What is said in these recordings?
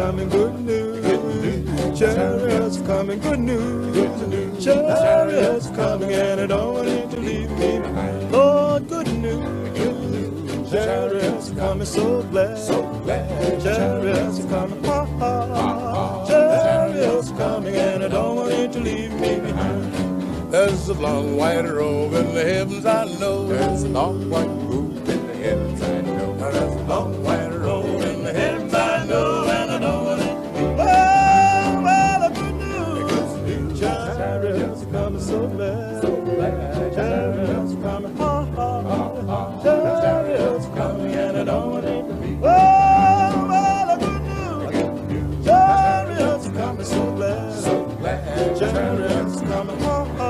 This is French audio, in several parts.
coming, good news. Chariots coming, good news. Chariots coming, and I don't want you to leave me behind. Lord, good news. Chariots coming, so glad. Chariots coming, ha ha. Chariots coming, and I don't want you to leave me behind. There's a long white robe in the heavens, I know. There's a long white robe in the heavens, I know. There's a long white robe in the heavens, I know. And I know what it means. Well, well, a good news. Chariots coming, so glad. Chariots coming, ha ha. Chariots coming, and I know what it means. Well, well, a good news. Chariots coming, so glad. Chariots coming, ha ha.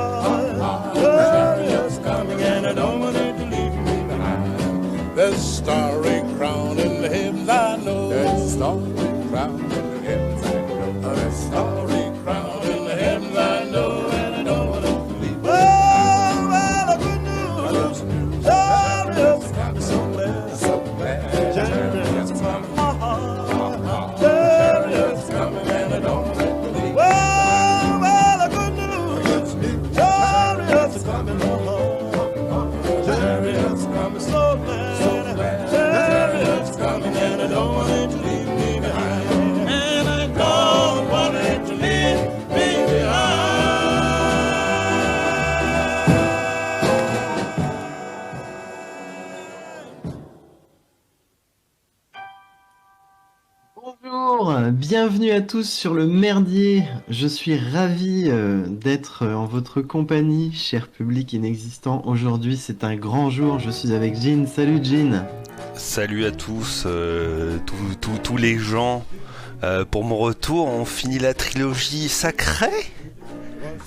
Chariots coming, and I don't want it to leave me behind. There's a starry crown in the heavens, I know. There's a starry crown in the heavens, I know. There's a starry crown in the heavens, I know, and I don't want it to leave me behind. Well, well, a good news. Chariots coming, so glad. Chariots coming, ha ha. Chariots coming, and I don't want it to leave me behind. Well, well, a good news. Chariots coming, chariots coming, so glad. Chariots coming, and I don't want it to leave me behind. And I don't want it to leave me behind. Bonjour, bienvenue à tous sur le Merdier. Je suis ravi d'être en votre compagnie, cher public inexistant. Aujourd'hui, c'est un grand jour. Je suis avec Jean. Salut Jean. Salut à tous, tous les gens. Pour mon retour, on finit la trilogie sacrée.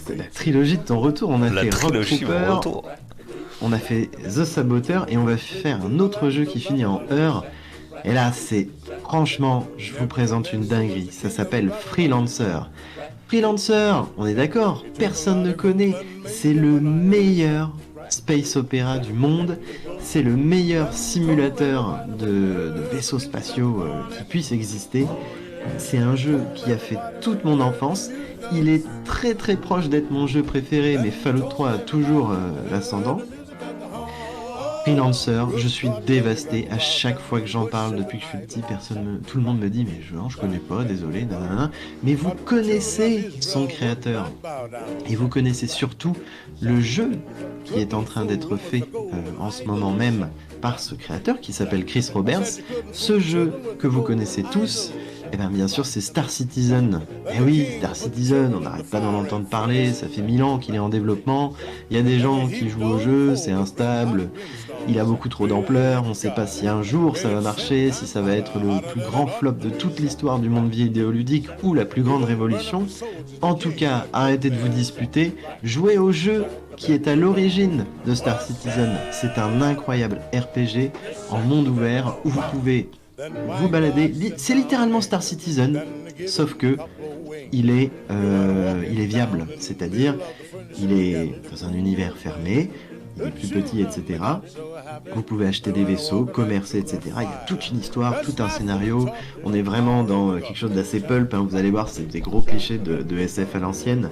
C'est la trilogie de ton retour. On a La fait Rock trilogie de mon Trooper, retour. on a fait The Saboteur et on va faire un autre jeu qui finit en heure. Et là, c'est franchement, je vous présente une dinguerie. Ça s'appelle Freelancer. Freelancer, on est d'accord, personne ne connaît. C'est le meilleur space opéra du monde. C'est le meilleur simulateur de vaisseaux spatiaux qui puisse exister. C'est un jeu qui a fait toute mon enfance. Il est très très proche d'être mon jeu préféré, mais Fallout 3 a toujours l'ascendant. Freelancer, je suis dévasté à chaque fois que j'en parle depuis que je suis petit. Tout le monde me dit mais je connais pas, désolé, nanana. Mais vous connaissez son créateur et vous connaissez surtout le jeu qui est en train d'être fait en ce moment même par ce créateur qui s'appelle Chris Roberts. Ce jeu que vous connaissez tous, et bien sûr c'est Star Citizen. Eh oui, Star Citizen, on n'arrête pas d'en entendre parler, ça fait 1000 ans qu'il est en développement. Il y a des gens qui jouent au jeu, c'est instable. Il a beaucoup trop d'ampleur, on ne sait pas si un jour ça va marcher, si ça va être le plus grand flop de toute l'histoire du monde vidéoludique ou la plus grande révolution. En tout cas, arrêtez de vous disputer, jouez au jeu qui est à l'origine de Star Citizen. C'est un incroyable RPG en monde ouvert où vous pouvez vous balader. C'est littéralement Star Citizen, sauf que il est viable, c'est-à-dire il est dans un univers fermé. Il est plus petit, etc. Vous pouvez acheter des vaisseaux, commercer, etc. Il y a toute une histoire, tout un scénario. On est vraiment dans quelque chose d'assez pulp, hein. Vous allez voir, c'est des gros clichés de SF à l'ancienne.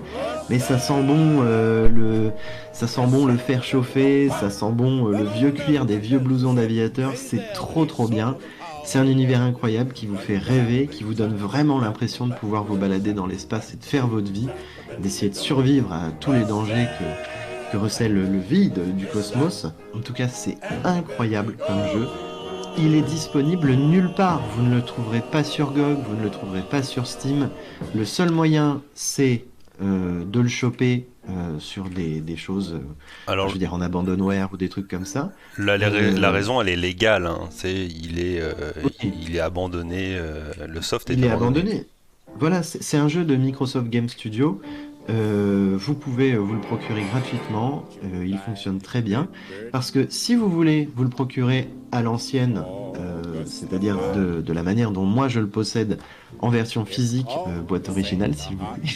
Mais ça sent bon le fer chauffé, ça sent bon le vieux cuir des vieux blousons d'aviateurs. C'est trop bien. C'est un univers incroyable qui vous fait rêver, qui vous donne vraiment l'impression de pouvoir vous balader dans l'espace et de faire votre vie, d'essayer de survivre à tous les dangers que recèle le vide du cosmos. En tout cas, c'est incroyable comme jeu. Il est disponible nulle part. Vous ne le trouverez pas sur GOG, vous ne le trouverez pas sur Steam. Le seul moyen, c'est de le choper sur des choses, Alors, je veux dire en abandonware ou des trucs comme ça. la raison, elle est légale. Hein. Il est abandonné. Le soft est abandonné. Voilà, c'est un jeu de Microsoft Game Studio. Vous pouvez vous le procurer gratuitement, il fonctionne très bien, parce que si vous voulez vous le procurer à l'ancienne, c'est-à-dire de la manière dont moi je le possède en version physique, boîte originale s'il vous plaît,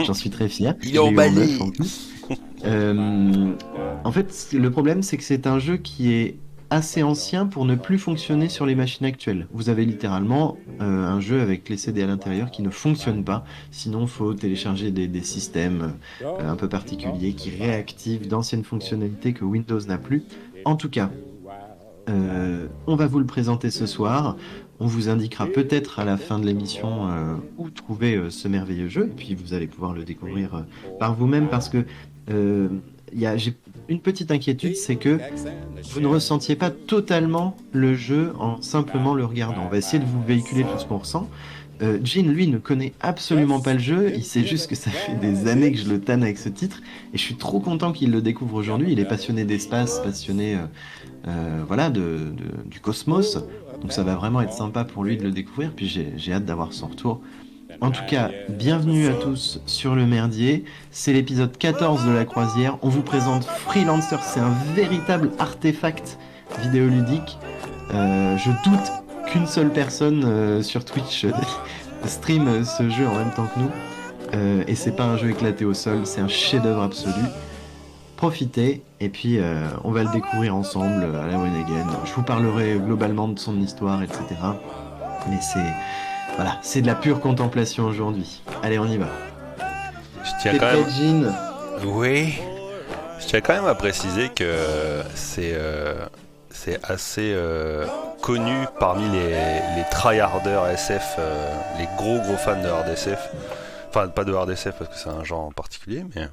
j'en suis très fier. Il est emballé. En fait, le problème c'est que c'est un jeu qui est assez ancien pour ne plus fonctionner sur les machines actuelles. Vous avez littéralement un jeu avec les CD à l'intérieur qui ne fonctionne pas. Sinon, il faut télécharger des systèmes un peu particuliers qui réactivent d'anciennes fonctionnalités que Windows n'a plus. En tout cas, on va vous le présenter ce soir. On vous indiquera peut-être à la fin de l'émission où trouver ce merveilleux jeu. Et puis vous allez pouvoir le découvrir par vous-même parce que j'ai une petite inquiétude, c'est que vous ne ressentiez pas totalement le jeu en simplement le regardant. On va essayer de vous véhiculer tout ce qu'on ressent. Jean, lui, ne connaît absolument pas le jeu. Il sait juste que ça fait des années que je le tanne avec ce titre. Et je suis trop content qu'il le découvre aujourd'hui. Il est passionné d'espace, passionné du cosmos. Donc ça va vraiment être sympa pour lui de le découvrir. Puis j'ai hâte d'avoir son retour. En tout cas, bienvenue à tous sur le merdier. C'est l'épisode 14 de la croisière. On vous présente Freelancer. C'est un véritable artefact vidéoludique. Je doute qu'une seule personne sur Twitch stream ce jeu en même temps que nous. Et c'est pas un jeu éclaté au sol, c'est un chef-d'œuvre absolu. Profitez, et puis on va le découvrir ensemble à la One Again. Je vous parlerai globalement de son histoire, etc. Mais c'est de la pure contemplation aujourd'hui. Allez, on y va. Je tiens quand même... Oui. Je tiens quand même à préciser que c'est assez connu parmi les tryharders SF, les gros fans de hard SF. Enfin, pas de hard SF parce que c'est un genre en particulier, mais...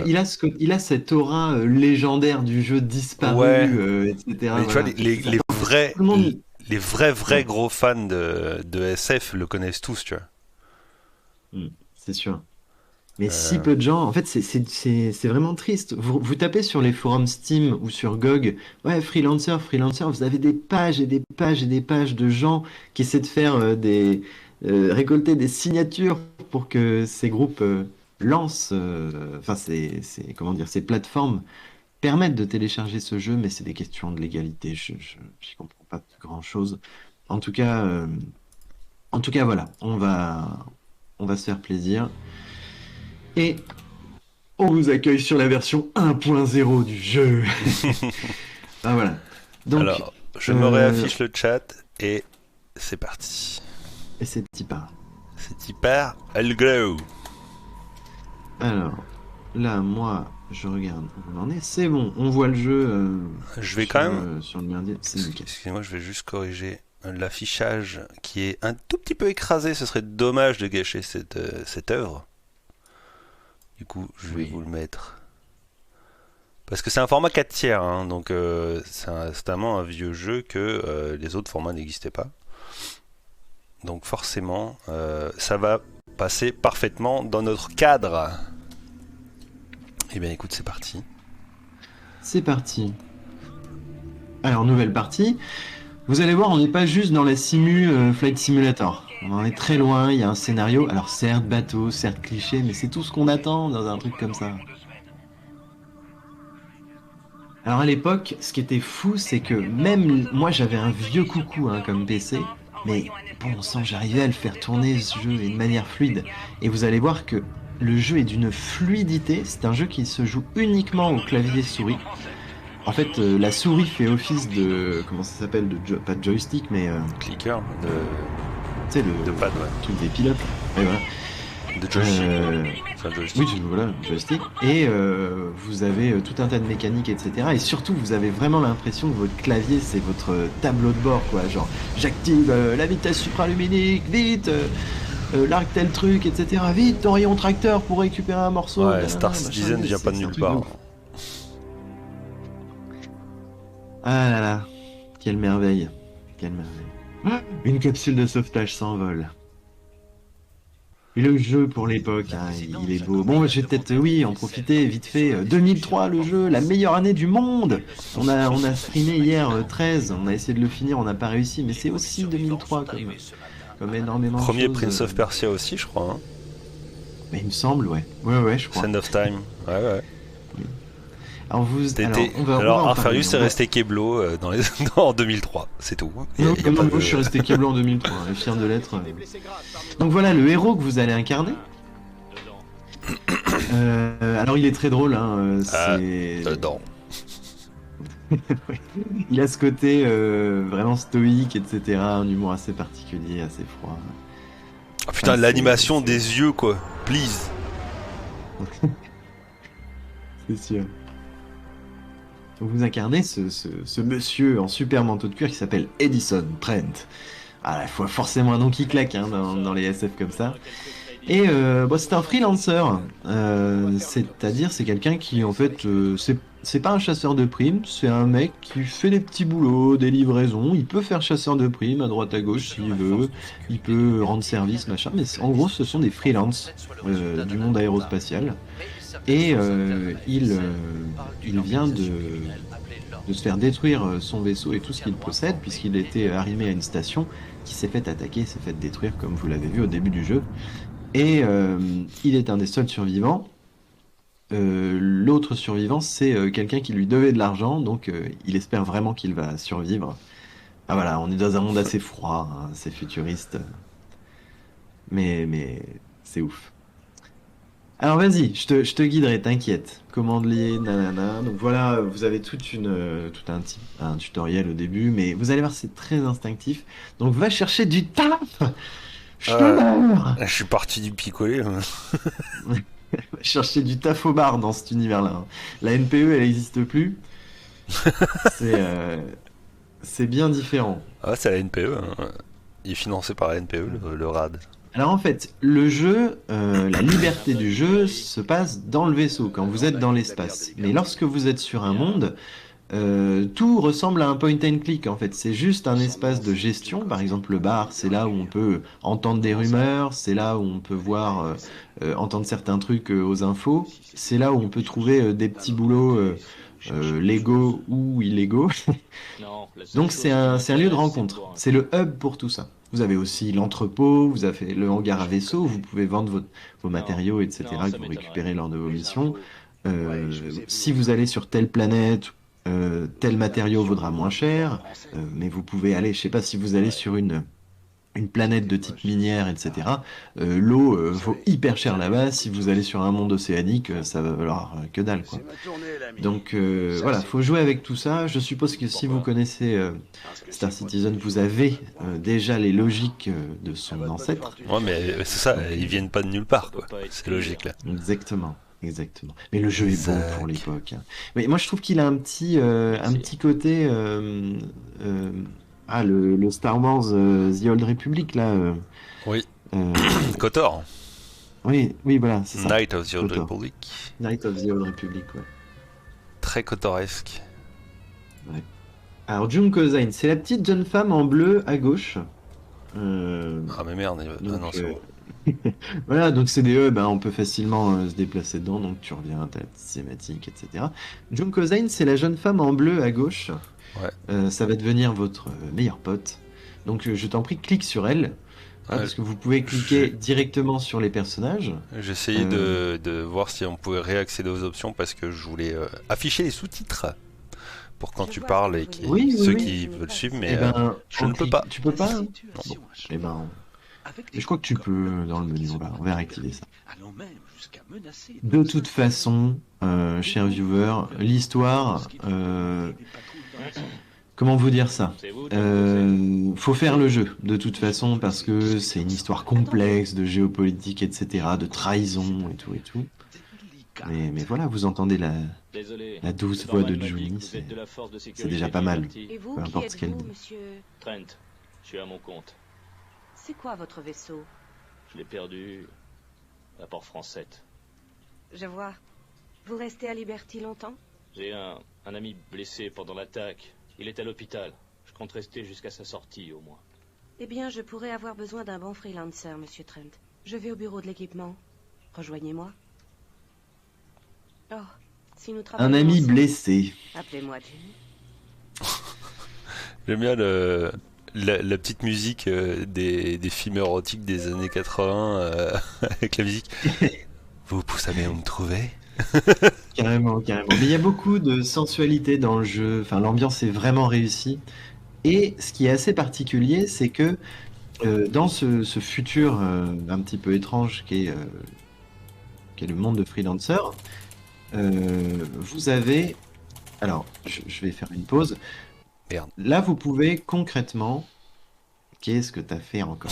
Il a cette aura légendaire du jeu disparu, etc. Mais tu vois, les vrais gros fans de SF le connaissent tous, tu vois. C'est sûr. Mais si peu de gens, en fait, c'est vraiment triste. Vous tapez sur les forums Steam ou sur GOG, Freelancer, vous avez des pages et des pages et des pages de gens qui essaient de faire récolter des signatures pour que ces groupes lancent, ces plateformes permettent de télécharger ce jeu, mais c'est des questions de légalité. Je n'y comprends pas grand chose. En tout cas, voilà, on va se faire plaisir. Et on vous accueille sur la version 1.0 du jeu. Voilà. Donc, alors, je me réaffiche le chat et c'est parti. Et c'est hyper. C'est hyper El Glow. Alors, là, moi, je regarde où on en est. C'est bon, on voit le jeu. Je vais quand même. Sur le merdier. C'est nickel. Excusez-moi, je vais juste corriger l'affichage qui est un tout petit peu écrasé. Ce serait dommage de gâcher cette œuvre. Du coup, je vais vous le mettre. Parce que c'est un format 4 tiers, hein, donc c'est tellement un vieux jeu que les autres formats n'existaient pas. Donc forcément, ça va passer parfaitement dans notre cadre. Eh bien écoute, c'est parti. C'est parti. Alors, nouvelle partie. Vous allez voir, on n'est pas juste dans la Flight Simulator. On en est très loin, il y a un scénario. Alors certes bateau, certes cliché, mais c'est tout ce qu'on attend dans un truc comme ça. Alors à l'époque, ce qui était fou, c'est que même moi j'avais un vieux coucou comme PC, mais bon sang, j'arrivais à le faire tourner ce jeu d'une manière fluide. Et vous allez voir que le jeu est d'une fluidité, c'est un jeu qui se joue uniquement au clavier souris. En fait, la souris fait office de... Comment ça s'appelle pas de joystick, mais... Clicker de... Tu sais, le pad, truc des pilotes. Et voilà. De joystick. Oui, voilà, joystick. Et vous avez tout un tas de mécaniques, etc. Et surtout, vous avez vraiment l'impression que votre clavier, c'est votre tableau de bord, quoi. Genre, j'active la vitesse supraluminique, vite largue tel truc, etc. Vite, ton rayon tracteur pour récupérer un morceau. Ouais, Star Citizen ne vient pas de nulle part. Ah là là, quelle merveille. Quelle merveille. Une capsule de sauvetage s'envole. Et le jeu pour l'époque, il est beau. Bon, je vais peut-être, en profiter vite fait. 2003, le jeu, la meilleure année du monde. On a streamé hier 13, on a essayé de le finir, on n'a pas réussi, mais c'est aussi 2003 comme énormément de choses. Premier Prince of Persia aussi, je crois. Hein. Mais il me semble, ouais. Ouais, je crois. Sand of Time, ouais. Alors, Arfarius est resté Keblo en 2003, c'est tout. Moi, je suis resté Keblo en 2003, et fier de l'être. Donc voilà, le héros que vous allez incarner. Alors il est très drôle, c'est... Dedans. Oui. Il a ce côté vraiment stoïque, etc. Un humour assez particulier, assez froid. Ah putain, c'est- l'animation c'est- des yeux, quoi. Please. C'est sûr. Vous incarnez ce monsieur en super manteau de cuir qui s'appelle Edison Trent. Ah, il faut forcément un nom qui claque hein, dans les SF comme ça. Et bon, c'est un freelancer, c'est-à-dire c'est quelqu'un qui en fait c'est pas un chasseur de primes, c'est un mec qui fait des petits boulots, des livraisons. Il peut faire chasseur de primes à droite à gauche s'il veut, il peut rendre service machin, mais en gros ce sont des freelances du monde aérospatial. Et il vient de se faire détruire son vaisseau et tout ce qu'il possède, puisqu'il était arrimé à une station qui s'est fait attaquer, s'est fait détruire, comme vous l'avez vu au début du jeu. Et il est un des seuls survivants. L'autre survivant, c'est quelqu'un qui lui devait de l'argent, donc il espère vraiment qu'il va survivre. Ah voilà, on est dans un monde assez froid, hein, assez futuriste, mais c'est ouf. Alors vas-y, je te guiderai, t'inquiète. Commande liée, nanana. Donc voilà, vous avez tout un tutoriel au début, mais vous allez voir, c'est très instinctif. Donc va chercher du taf! Je te meurs! Je suis parti du picolé. Va chercher du taf au bar dans cet univers-là, hein. La NPE, elle n'existe plus. C'est c'est bien différent. Ah, c'est la NPE. Hein. Il est financé par la NPE, le RAD. Alors en fait, le jeu, la liberté du jeu se passe dans le vaisseau, quand vous êtes dans l'espace. Mais lorsque vous êtes sur un monde, tout ressemble à un point and click en fait. C'est juste un espace de gestion. Par exemple, le bar, c'est là où on peut entendre des rumeurs, c'est là où on peut voir, entendre certains trucs aux infos. C'est là où on peut trouver des petits boulots légaux ou illégaux. Donc c'est un lieu de rencontre. C'est le hub pour tout ça. Vous avez aussi l'entrepôt, vous avez le hangar à vaisseau où vous pouvez vendre vos matériaux, etc., que vous récupérez lors de vos missions. Si vous allez sur telle planète, tel matériau vaudra moins cher, mais vous pouvez aller, je sais pas, si vous allez sur une planète de type minière, etc., l'eau vaut hyper cher là-bas. Si vous allez sur un monde océanique, ça va valoir que dalle, quoi. Donc voilà, faut jouer avec tout ça. Je suppose que si vous connaissez Star Citizen, vous avez déjà les logiques de son ancêtre. Ouais, mais c'est ça, ils viennent pas de nulle part, quoi. C'est logique, là. Exactement. Exactement. Mais le jeu est beau pour l'époque, hein. Mais moi, je trouve qu'il a un petit côté. Le Star Wars The Old Republic, là. Oui. euh, KOTOR. oui, oui, voilà, c'est ça. Night of the Old KOTOR. Republic. Night of the Old Republic, ouais. Très KOTOResque. Alors, Junko Zain, c'est la petite jeune femme en bleu à gauche. Euh, Ah, mais merde. donc, Ah non, c'est bon. voilà, donc c'est des hubs, hein, on peut facilement se déplacer dedans, donc tu reviens à ta petite cinématique, etc. Junko Zain, c'est la jeune femme en bleu à gauche. Ouais. Ça va devenir votre meilleur pote. Donc je t'en prie, clique sur elle, hein, parce que vous pouvez cliquer directement sur les personnages. J'essayais de voir si on pouvait réaccéder aux options parce que je voulais afficher les sous-titres pour quand tu parles et ceux qui veulent suivre, mais Eh ben, je ne peux pas. Tu peux pas, hein? Eh ben, je crois que tu peux dans le menu, on va réactiver ça. De toute façon, cher viewer, l'histoire, comment vous dire ça? Faut faire le jeu, de toute façon, parce que c'est une histoire complexe de géopolitique, etc., de trahison et tout et tout. Mais voilà, vous entendez la douce voix de Julie, c'est déjà pas mal. Et vous, Peu qui importe ce qu'elle êtes-vous, dit. monsieur? Trent, je suis à mon compte. C'est quoi votre vaisseau? Je l'ai perdu à Port-Francette. Je vois. Vous restez à Liberty longtemps? J'ai un ami blessé pendant l'attaque. Il est à l'hôpital. Je compte rester jusqu'à sa sortie, au moins. Eh bien, je pourrais avoir besoin d'un bon freelancer, monsieur Trent. Je vais au bureau de l'équipement. Rejoignez-moi. Oh, si nous Un travaillons ami ensemble, blessé. appelez-moi Jimmy. J'aime bien la petite musique des films érotiques des années 80 avec la musique. Vous savez où me trouver? Carrément, carrément. Mais il y a beaucoup de sensualité dans le jeu. Enfin, l'ambiance est vraiment réussie. Et ce qui est assez particulier, c'est que dans ce futur un petit peu étrange qu'est le monde de freelancer, vous avez Alors, je vais faire une pause. Merde. Là, vous pouvez concrètement... Qu'est-ce que t'as fait encore?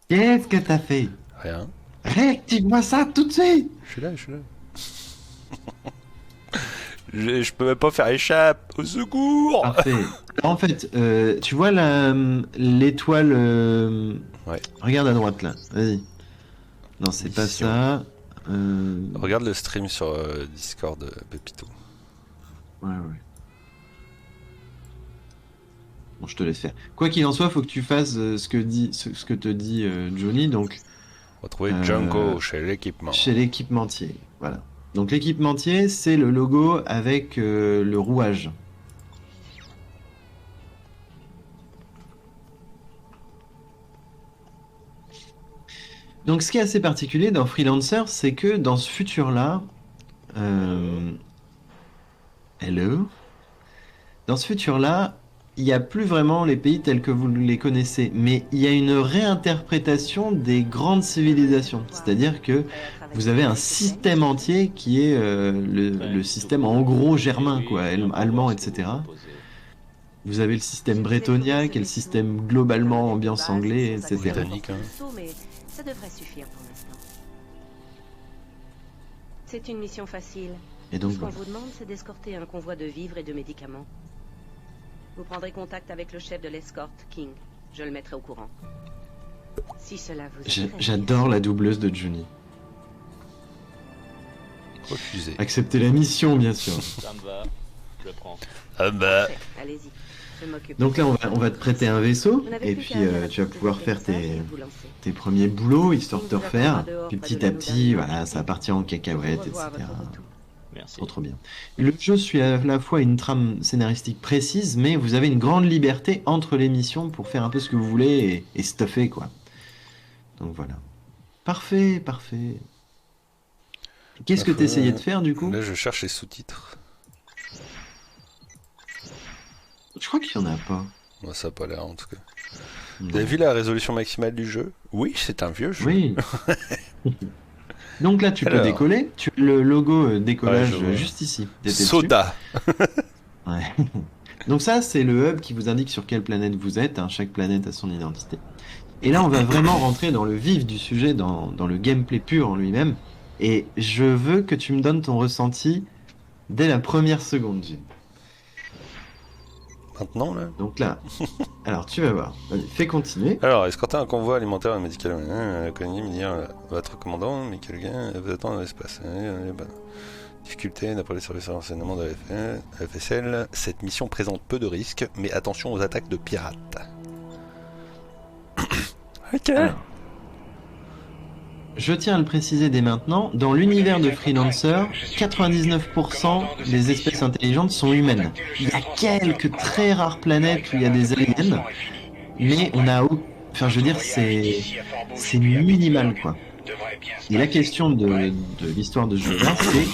Qu'est-ce que t'as fait? Rien. Réactive-moi ça tout de suite! Je suis là. Je peux même pas faire échappe. Au secours! Parfait. Alors, en fait, tu vois l'étoile... Ouais. Regarde à droite, là. Vas-y. Non, c'est pas Mission. ça. Regarde le stream sur Discord, Pépito. Ouais. Bon, je te laisse faire. Quoi qu'il en soit, faut que tu fasses ce que te dit Johnny, donc Retrouver Django chez l'équipement. chez l'équipementier. Voilà. Donc l'équipementier, c'est le logo avec le rouage. Donc ce qui est assez particulier dans Freelancer, c'est que dans ce futur-là, hello, dans ce futur-là, il n'y a plus vraiment les pays tels que vous les connaissez, mais il y a une réinterprétation des grandes civilisations. C'est-à-dire que vous avez un système entier qui est le système en gros germain, quoi, allemand, etc. Vous avez le système bretonien, qui est le système globalement ambiance anglais, etc. Britannique, hein. Mais ça devrait suffire pour l'instant. C'est une mission facile. Et donc Ce qu'on voilà. vous demande, c'est d'escorter un convoi de vivres et de médicaments. Vous prendrez contact avec le chef de l'escorte, King. Je le mettrai au courant. Si cela vous intéresse. J'adore la doubleuse de Johnny. Refusé. Acceptez la mission, bien sûr. Ça me va, je le prends. Ah bah. Parfait, allez-y. Je m'occupe. Donc là, on va te prêter un vaisseau, Vous n'avez et plus puis qu'à aller à la tu vas porte de pouvoir votre faire message tes, et vous lancer. tes premiers boulots, histoire de te Il vous refaire. attendra dehors Puis près petit de à la petit, nouvelle voilà, maison. ça va partir en Au cacahuètes, revoir à etc. votre retour. Merci. Trop bien. Le jeu suit à la fois une trame scénaristique précise, mais vous avez une grande liberté entre les missions pour faire un peu ce que vous voulez et stuffer, quoi. Donc voilà. Parfait. Qu'est-ce que tu essayais de faire, du coup? Là, je cherche les sous-titres. Je crois qu'il y en a pas. Moi, ça a pas l'air en tout cas. Non. Vous avez vu la résolution maximale du jeu? Oui, c'est un vieux jeu. Oui. Donc là, tu peux Alors. décoller. Tu as le logo décollage Ouais, je vois. juste ici. T'étais dessus. Soda. Ouais. Donc ça, c'est le hub qui vous indique sur quelle planète vous êtes. Hein. Chaque planète a son identité. Et là, on va vraiment rentrer dans le vif du sujet, dans le gameplay pur en lui-même. Et je veux que tu me donnes ton ressenti dès la première seconde, Jim. Maintenant, là. Donc là, alors tu vas voir. Vas-y, fais continuer. Alors, escorter un convoi alimentaire et médical. La colonie minière, votre commandant, Michael Gain, vous attend dans l'espace. Difficulté, d'après les services de renseignement de la FSL, cette mission présente peu de risques, mais attention aux attaques de pirates. Ok. Alors, je tiens à le préciser dès maintenant, dans l'univers de Freelancer, 99% des espèces intelligentes sont humaines. Il y a quelques très rares planètes où il y a des aliens, mais on a... Enfin, je veux dire, c'est minimal, quoi. Et la question de l'histoire de ce jeu-là, c'est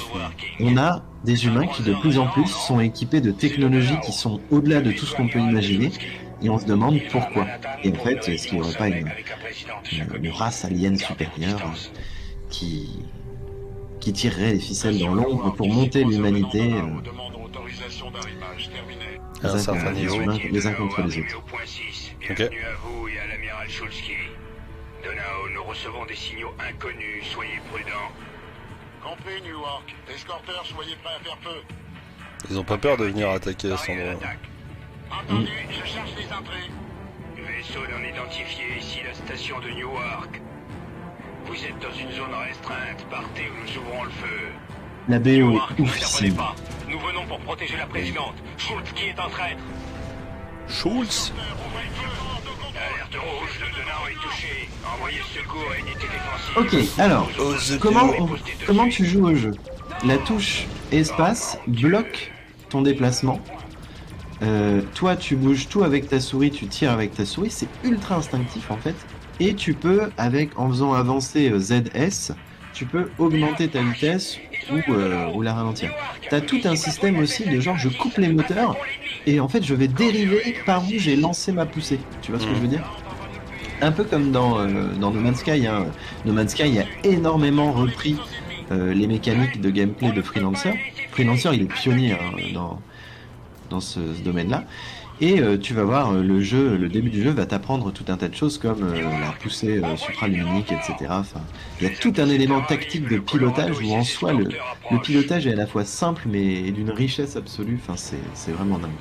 on a des humains qui de plus en plus sont équipés de technologies qui sont au-delà de tout ce qu'on peut imaginer, et on se demande pourquoi. Et en fait, est-ce qu'il n'y aurait pas une race alien supérieure qui tirerait les ficelles dans l'ombre pour monter l'humanité À un certain niveau. les uns contre les autres. Ok. Bienvenue à vous et à l'amiral Shulsky. Donao, nous recevons des signaux inconnus, soyez prudents. Compris, Newark. Escorteurs, soyez prêts à faire feu. Ils ont pas peur de venir attaquer à cet Paré à endroit. l'attaque. Entendu, je cherche les entrées. Vaisseau non identifié, ici la station de Newark. Vous êtes dans une zone restreinte, partez ou nous ouvrons le feu. La BO Newark, est ne interpellez oufissime. pas. Nous venons pour protéger la présidente. Shulsky est en traître. Schultz. Alerte rouge, le Donao est touché. Envoyez le secours à unité défensive. Ok, alors, Ose comment tu joues au jeu? La touche espace bloque ton déplacement. Toi, tu bouges tout avec ta souris, tu tires avec ta souris, c'est ultra instinctif en fait. Et tu peux, en faisant avancer ZS, tu peux augmenter ta vitesse ou la ralentir. T'as tout un système aussi de genre je coupe les moteurs et en fait je vais dériver par où j'ai lancé ma poussée. Tu vois ce que je veux dire? Un peu comme dans No Man's Sky. Hein. No Man's Sky a énormément repris les mécaniques de gameplay de Freelancer. Freelancer, il est pionnier dans ce domaine-là. Et tu vas voir, le début du jeu va t'apprendre tout un tas de choses comme la poussée supraluminique, etc. Enfin, il y a tout un élément tactique de pilotage où en soi le pilotage est à la fois simple mais d'une richesse absolue. Enfin, c'est vraiment dingue.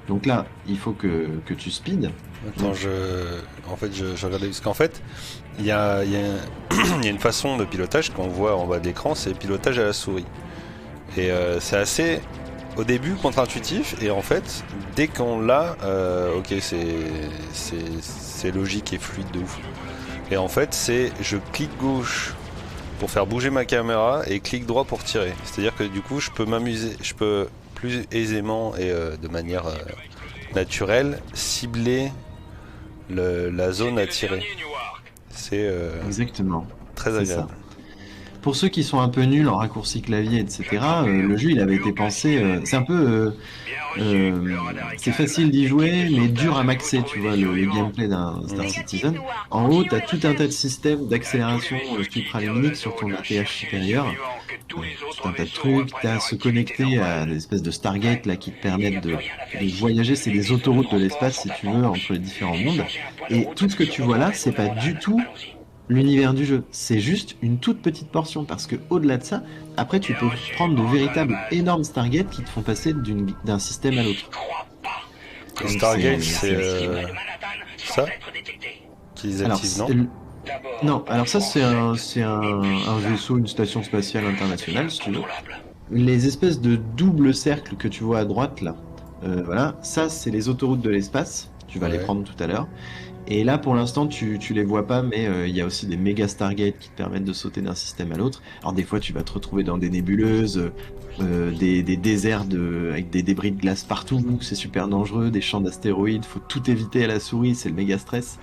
Donc là, il faut que tu speed. Attends, je regardais parce qu'en fait, il y a une façon de pilotage qu'on voit en bas d'écran, c'est pilotage à la souris. Et c'est assez, au début, contre-intuitif. Et en fait, dès qu'on l'a, ok, c'est logique et fluide de ouf. Et en fait, je clique gauche pour faire bouger ma caméra et clique droit pour tirer. C'est-à-dire que du coup, je peux plus aisément et de manière naturelle cibler la zone à tirer. C'est Exactement. très agréable. Pour ceux qui sont un peu nuls en raccourci clavier, etc., le jeu il avait été pensé. C'est un peu. C'est facile d'y jouer, mais dur à maxer, tu vois, le gameplay d'un Star Citizen. En haut, tu as tout un tas de systèmes d'accélération supraluminique sur ton APH supérieur. Tout un tas de trucs. Tu as à se connecter à des espèces de Stargate là, qui te permettent de voyager. C'est des autoroutes de l'espace, si tu veux, entre les différents mondes. Et tout ce que tu vois là, c'est pas du tout l'univers du jeu, c'est juste une toute petite portion parce que au-delà de ça, après tu peux prendre de véritables énormes Stargate qui te font passer d'un système à l'autre. Stargate, c'est ça qu'ils activent, non ? Non, alors ça c'est un vaisseau, une station spatiale internationale, si tu veux. Les espèces de doubles cercles que tu vois à droite là, voilà, ça c'est les autoroutes de l'espace. Tu vas les prendre tout à l'heure. Et là, pour l'instant, tu les vois pas, mais il y a aussi des méga Stargate qui te permettent de sauter d'un système à l'autre. Alors des fois, tu vas te retrouver dans des nébuleuses, des déserts avec des débris de glace partout, c'est super dangereux, des champs d'astéroïdes, faut tout éviter à la souris, c'est le méga stress.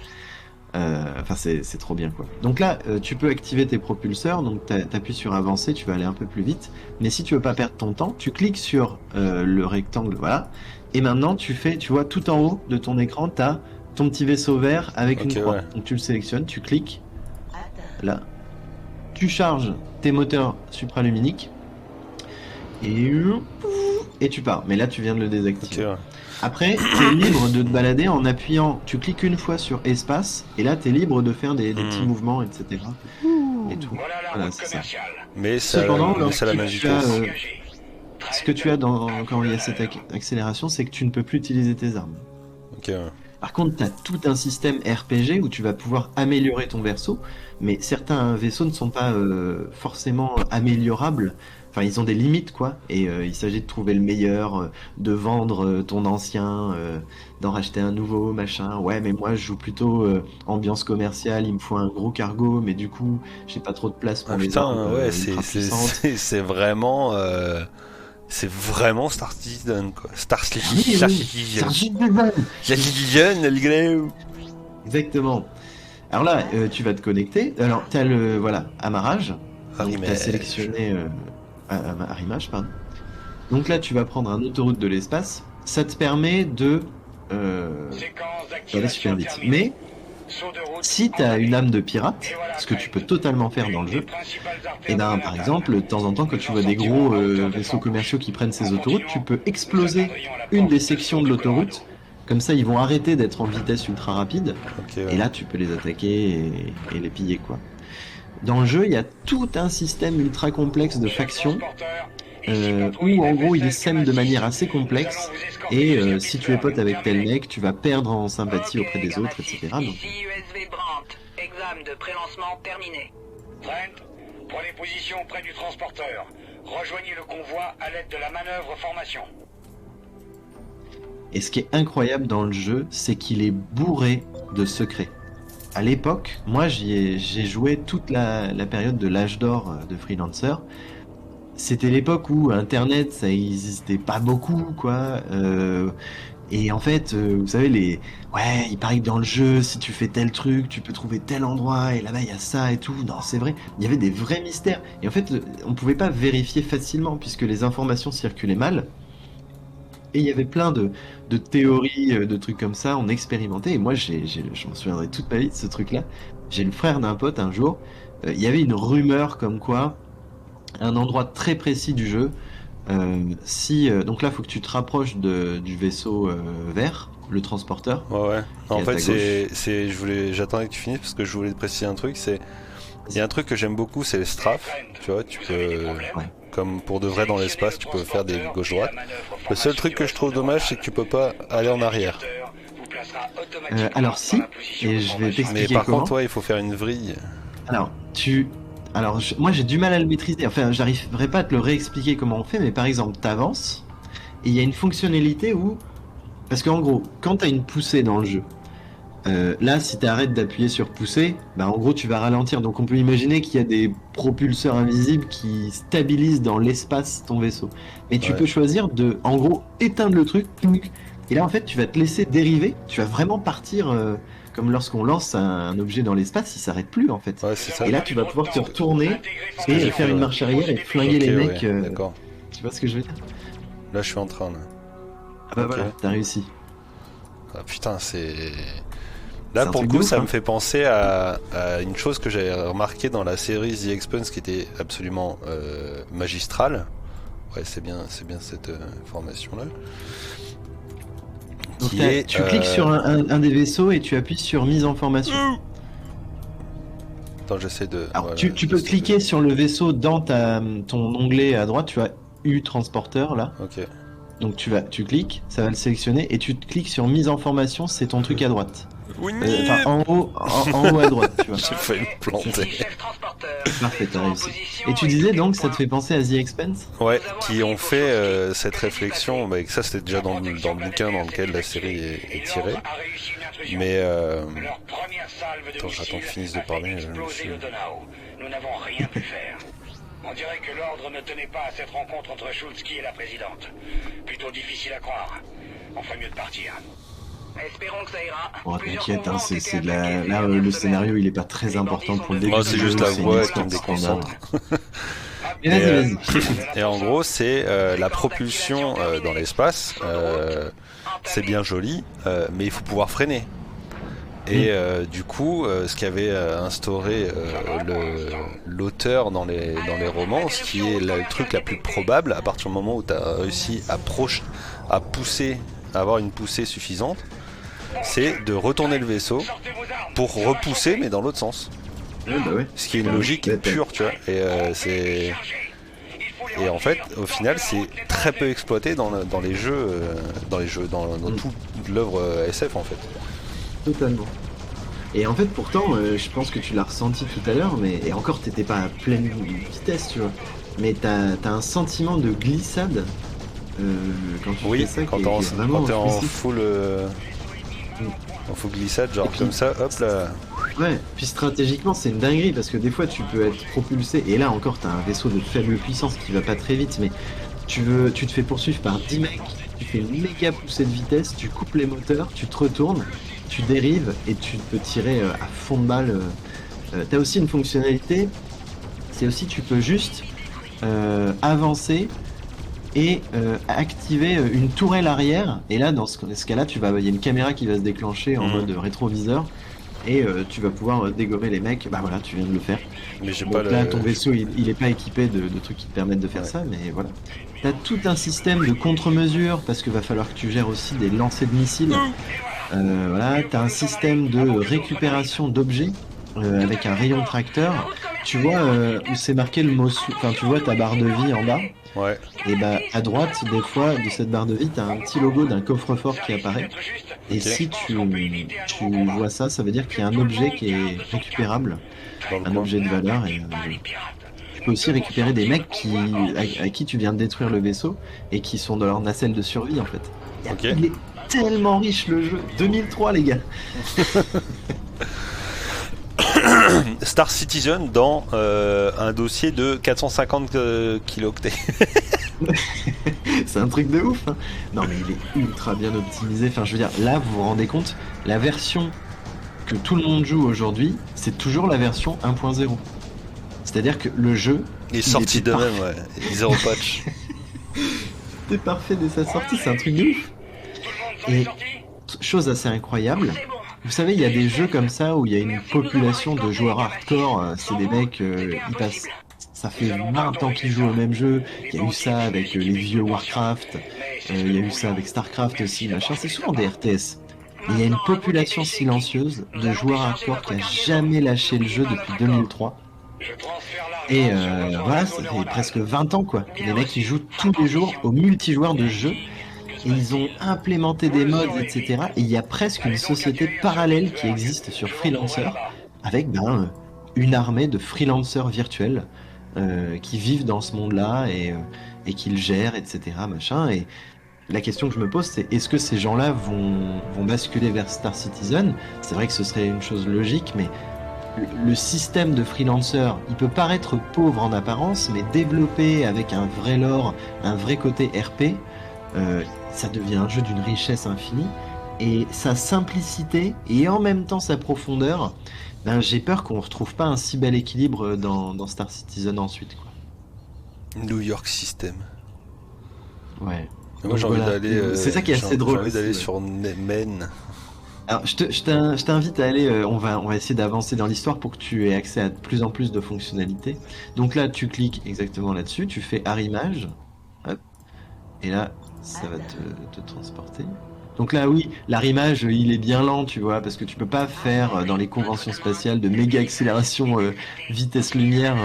Enfin, c'est trop bien, quoi. Donc là, tu peux activer tes propulseurs, donc t'appuies sur avancer, tu vas aller un peu plus vite. Mais si tu veux pas perdre ton temps, tu cliques sur le rectangle, voilà. Et maintenant, tu vois, tout en haut de ton écran, t'as ton petit vaisseau vert avec une croix. Ouais. Donc tu le sélectionnes, tu cliques, là, tu charges tes moteurs supraluminiques et tu pars. Mais là, tu viens de le désactiver. Okay, ouais. Après, tu es libre de te balader en appuyant, tu cliques une fois sur espace et là, tu es libre de faire des petits mouvements, etc. Et tout. Voilà, c'est ça. Mais cependant, ça la magie. Ce que tu as quand il y a cette accélération, c'est que tu ne peux plus utiliser tes armes. Ok, ouais. Par contre, tu as tout un système RPG où tu vas pouvoir améliorer ton vaisseau, mais certains vaisseaux ne sont pas forcément améliorables. Enfin, ils ont des limites, quoi. Et il s'agit de trouver le meilleur, de vendre ton ancien, d'en racheter un nouveau, machin. Ouais, mais moi, je joue plutôt ambiance commerciale. Il me faut un gros cargo, mais du coup, j'ai pas trop de place pour les armes. Ouais, c'est vraiment. C'est vraiment Star Citizen, quoi. Star Citizen. Exactement. Alors là, tu vas te connecter. Alors, tu as le amarrage. Tu as sélectionné arrimage, pardon. Donc là, tu vas prendre un autoroute de l'espace. Ça te permet de aller super vite. Mais si tu as une âme de pirate, ce que tu peux totalement faire dans le jeu, et ben par exemple, de temps en temps, quand tu vois des gros vaisseaux commerciaux qui prennent ces autoroutes, tu peux exploser une des sections de l'autoroute. Comme ça, ils vont arrêter d'être en vitesse ultra rapide. Okay, ouais. Et là, tu peux les attaquer et les piller, quoi. Dans le jeu, il y a tout un système ultra complexe de factions. Où en gros il sème de manière assez complexe et si tu es pote avec tel mec, tu vas perdre en sympathie auprès des autres, etc. Donc... USV Brandt, examen de prélancement terminé. Brent, prenez position près du transporteur. Rejoignez le convoi à l'aide de la manœuvre formation. Et ce qui est incroyable dans le jeu, c'est qu'il est bourré de secrets. À l'époque, moi j'ai joué toute la période de l'âge d'or de Freelancer. C'était l'époque où Internet, ça existait pas beaucoup, quoi. Et en fait, vous savez, il paraît que dans le jeu, si tu fais tel truc, tu peux trouver tel endroit, et là-bas, il y a ça et tout. Non, c'est vrai. Il y avait des vrais mystères. Et en fait, on pouvait pas vérifier facilement, puisque les informations circulaient mal. Et il y avait plein de théories, de trucs comme ça, on expérimentait. Et moi, je m'en souviendrai toute ma vie de ce truc-là. J'ai le frère d'un pote, un jour, il y avait une rumeur comme quoi... un endroit très précis du jeu. Donc là, il faut que tu te rapproches du vaisseau vert, le transporteur. Ouais. En Qui est à fait, ta j'attendais que tu finisses parce que je voulais te préciser un truc. Il y a un truc que j'aime beaucoup, c'est les strafes. Tu vois, tu peux, comme pour de vrai dans l'espace, tu peux faire des gauche-droite. Le seul truc que je trouve dommage, c'est que tu peux pas aller en arrière. Alors si, et je vais t'expliquer Mais par comment. contre, ouais, il faut faire une vrille. Alors, moi j'ai du mal à le maîtriser. Enfin, j'arriverai pas à te le réexpliquer comment on fait, mais par exemple, t'avances et il y a une fonctionnalité où, parce qu'en gros, quand t'as une poussée dans le jeu, là, si t'arrêtes d'appuyer sur pousser, bah en gros, tu vas ralentir. Donc, on peut imaginer qu'il y a des propulseurs invisibles qui stabilisent dans l'espace ton vaisseau. Mais tu Ouais. peux choisir de, en gros, éteindre le truc. Et là, en fait, tu vas te laisser dériver. Tu vas vraiment partir. Comme lorsqu'on lance un objet dans l'espace, il s'arrête plus en fait. Ouais, c'est ça. Et là, tu vas pouvoir te retourner que et j'ai faire fait, une ouais. marche arrière et flinguer les Ok, mecs. ouais, d'accord. Tu vois ce que je veux dire? Là, je suis en train. Là. Ah bah Ok. voilà, t'as réussi. Ah putain, c'est. C'est Là, un pour le truc coup, de ouf, ça hein. me fait penser à une chose que j'avais remarqué dans la série The Expanse qui était absolument magistrale. Ouais, c'est bien cette formation-là. Donc Qui tu cliques sur un des vaisseaux et tu appuies sur mise en formation. Attends, j'essaie de. Alors voilà, tu peux j'essaie de- cliquer sur le vaisseau dans ton onglet à droite, tu as U transporteur là. Ok. Donc tu cliques, ça va le sélectionner et tu cliques sur mise en formation, c'est ton truc à droite. Enfin en haut à droite, tu vois. J'ai failli me planter. Parfait, t'as réussi. Et tu disais donc ça te fait penser à The Expanse? Ouais, qui ont fait cette réflexion, bah, que ça c'était déjà dans le bouquin dans lequel la série est tirée. Mais attends, j'attends qu'ils finissent de parler. Je me suis... Nous n'avons rien pu faire. On dirait que l'ordre ne tenait pas à cette rencontre entre Shulsky et la présidente. Plutôt difficile à croire. On ferait mieux de partir. Espérons que ça ira. Bon, t'inquiète, hein, c'est de la... là le scénario il est pas très important pour le début. Moi, du c'est jeu, juste la c'est une voix histoire qui me scandale. déconcentre. Et vas-y, Et, vas-y. Et en gros, c'est la propulsion dans l'espace. C'est bien joli, mais il faut pouvoir freiner. Et du coup, ce qu'avait instauré l'auteur dans les romans, ce qui est le truc la plus probable, à partir du moment où tu as réussi à pousser, à avoir une poussée suffisante, c'est de retourner le vaisseau pour repousser, mais dans l'autre sens. Ouais, bah ouais. Ce qui est une logique pure, tu vois. Et en fait, au final, c'est très peu exploité dans les jeux, dans toute l'œuvre SF en fait. Totalement. Et en fait, pourtant, je pense que tu l'as ressenti tout à l'heure, mais et encore, t'étais pas à pleine vitesse, tu vois. Mais t'as un sentiment de glissade quand tu Oui, fais ça, quand qui est vraiment t'es en jouissif. full glissade, genre Et puis- comme ça, hop là. Ouais, puis stratégiquement, c'est une dinguerie parce que des fois, tu peux être propulsé, et là encore, t'as un vaisseau de faible puissance qui va pas très vite, mais tu te fais poursuivre par 10 mecs, tu fais une méga poussée de vitesse, tu coupes les moteurs, tu te retournes, tu dérives et tu peux tirer à fond de balle. T'as aussi une fonctionnalité, c'est aussi tu peux juste avancer et activer une tourelle arrière. Et là, dans ce cas-là, il y a une caméra qui va se déclencher en mode rétroviseur et tu vas pouvoir dégommer les mecs. Bah voilà, tu viens de le faire. Mais j'ai Donc pas là, le. ton vaisseau, il est pas équipé de trucs qui te permettent de faire Ouais. ça, mais voilà. T'as tout un système de contre-mesures parce que va falloir que tu gères aussi des lancers de missiles. Voilà, t'as un système de récupération d'objets avec un rayon tracteur. Tu vois où c'est marqué le mot, enfin tu vois ta barre de vie en bas. Ouais. Et bah à droite, des fois, de cette barre de vie, t'as un petit logo d'un coffre-fort qui apparaît. Et Ok. si tu vois ça, ça veut dire qu'il y a un objet qui est récupérable, Dans le un coin. objet de valeur. Et tu peux aussi récupérer des mecs à qui tu viens de détruire le vaisseau et qui sont dans leur nacelle de survie en fait. Ok. Il est tellement riche le jeu. 2003 les gars. Star Citizen dans un dossier de 450 kilooctets. C'est un truc de ouf. Hein. Non mais il est ultra bien optimisé. Enfin je veux dire, là vous vous rendez compte, la version que tout le monde joue aujourd'hui, c'est toujours la version 1.0. C'est-à-dire que le jeu Il est sorti était de même, ouais. Zéro patch. était parfait dès sa sortie, c'est un truc de ouf. Et chose assez incroyable, vous savez, il y a des jeux comme ça où il y a une population de joueurs hardcore, c'est des mecs, ils passent ça fait 20 ans qu'ils jouent au même jeu. Il y a eu ça avec les vieux Warcraft, il y a eu ça avec Starcraft aussi, machin. C'est souvent des RTS. Et il y a une population silencieuse de joueurs hardcore qui a jamais lâché le jeu depuis 2003. Et voilà, ça fait presque 20 ans quoi. Les mecs ils jouent tous les jours au multijoueur de jeu. Et ils ont implémenté des mods, etc. Et il y a presque une société parallèle qui existe sur Freelancer, avec une armée de freelancers virtuels qui vivent dans ce monde-là et qui le gèrent, etc. Machin. Et la question que je me pose, c'est est-ce que ces gens-là vont basculer vers Star Citizen? C'est vrai que ce serait une chose logique, mais le système de freelancer, il peut paraître pauvre en apparence, mais développé avec un vrai lore, un vrai côté RP, ça devient un jeu d'une richesse infinie. Et sa simplicité et en même temps sa profondeur, j'ai peur qu'on retrouve pas un si bel équilibre dans Star Citizen ensuite, quoi. New York System. Ouais. Mais moi j'ai envie d'aller. C'est ça qui est assez drôle. J'ai envie d'aller aussi, sur Men. Alors, je t'invite à aller. On va essayer d'avancer dans l'histoire pour que tu aies accès à de plus en plus de fonctionnalités. Donc là, tu cliques exactement là-dessus, tu fais arrimage, hop, et là, ça va te transporter. Donc là, oui, l'arrimage, il est bien lent, tu vois, parce que tu peux pas faire dans les conventions spatiales de méga accélération vitesse lumière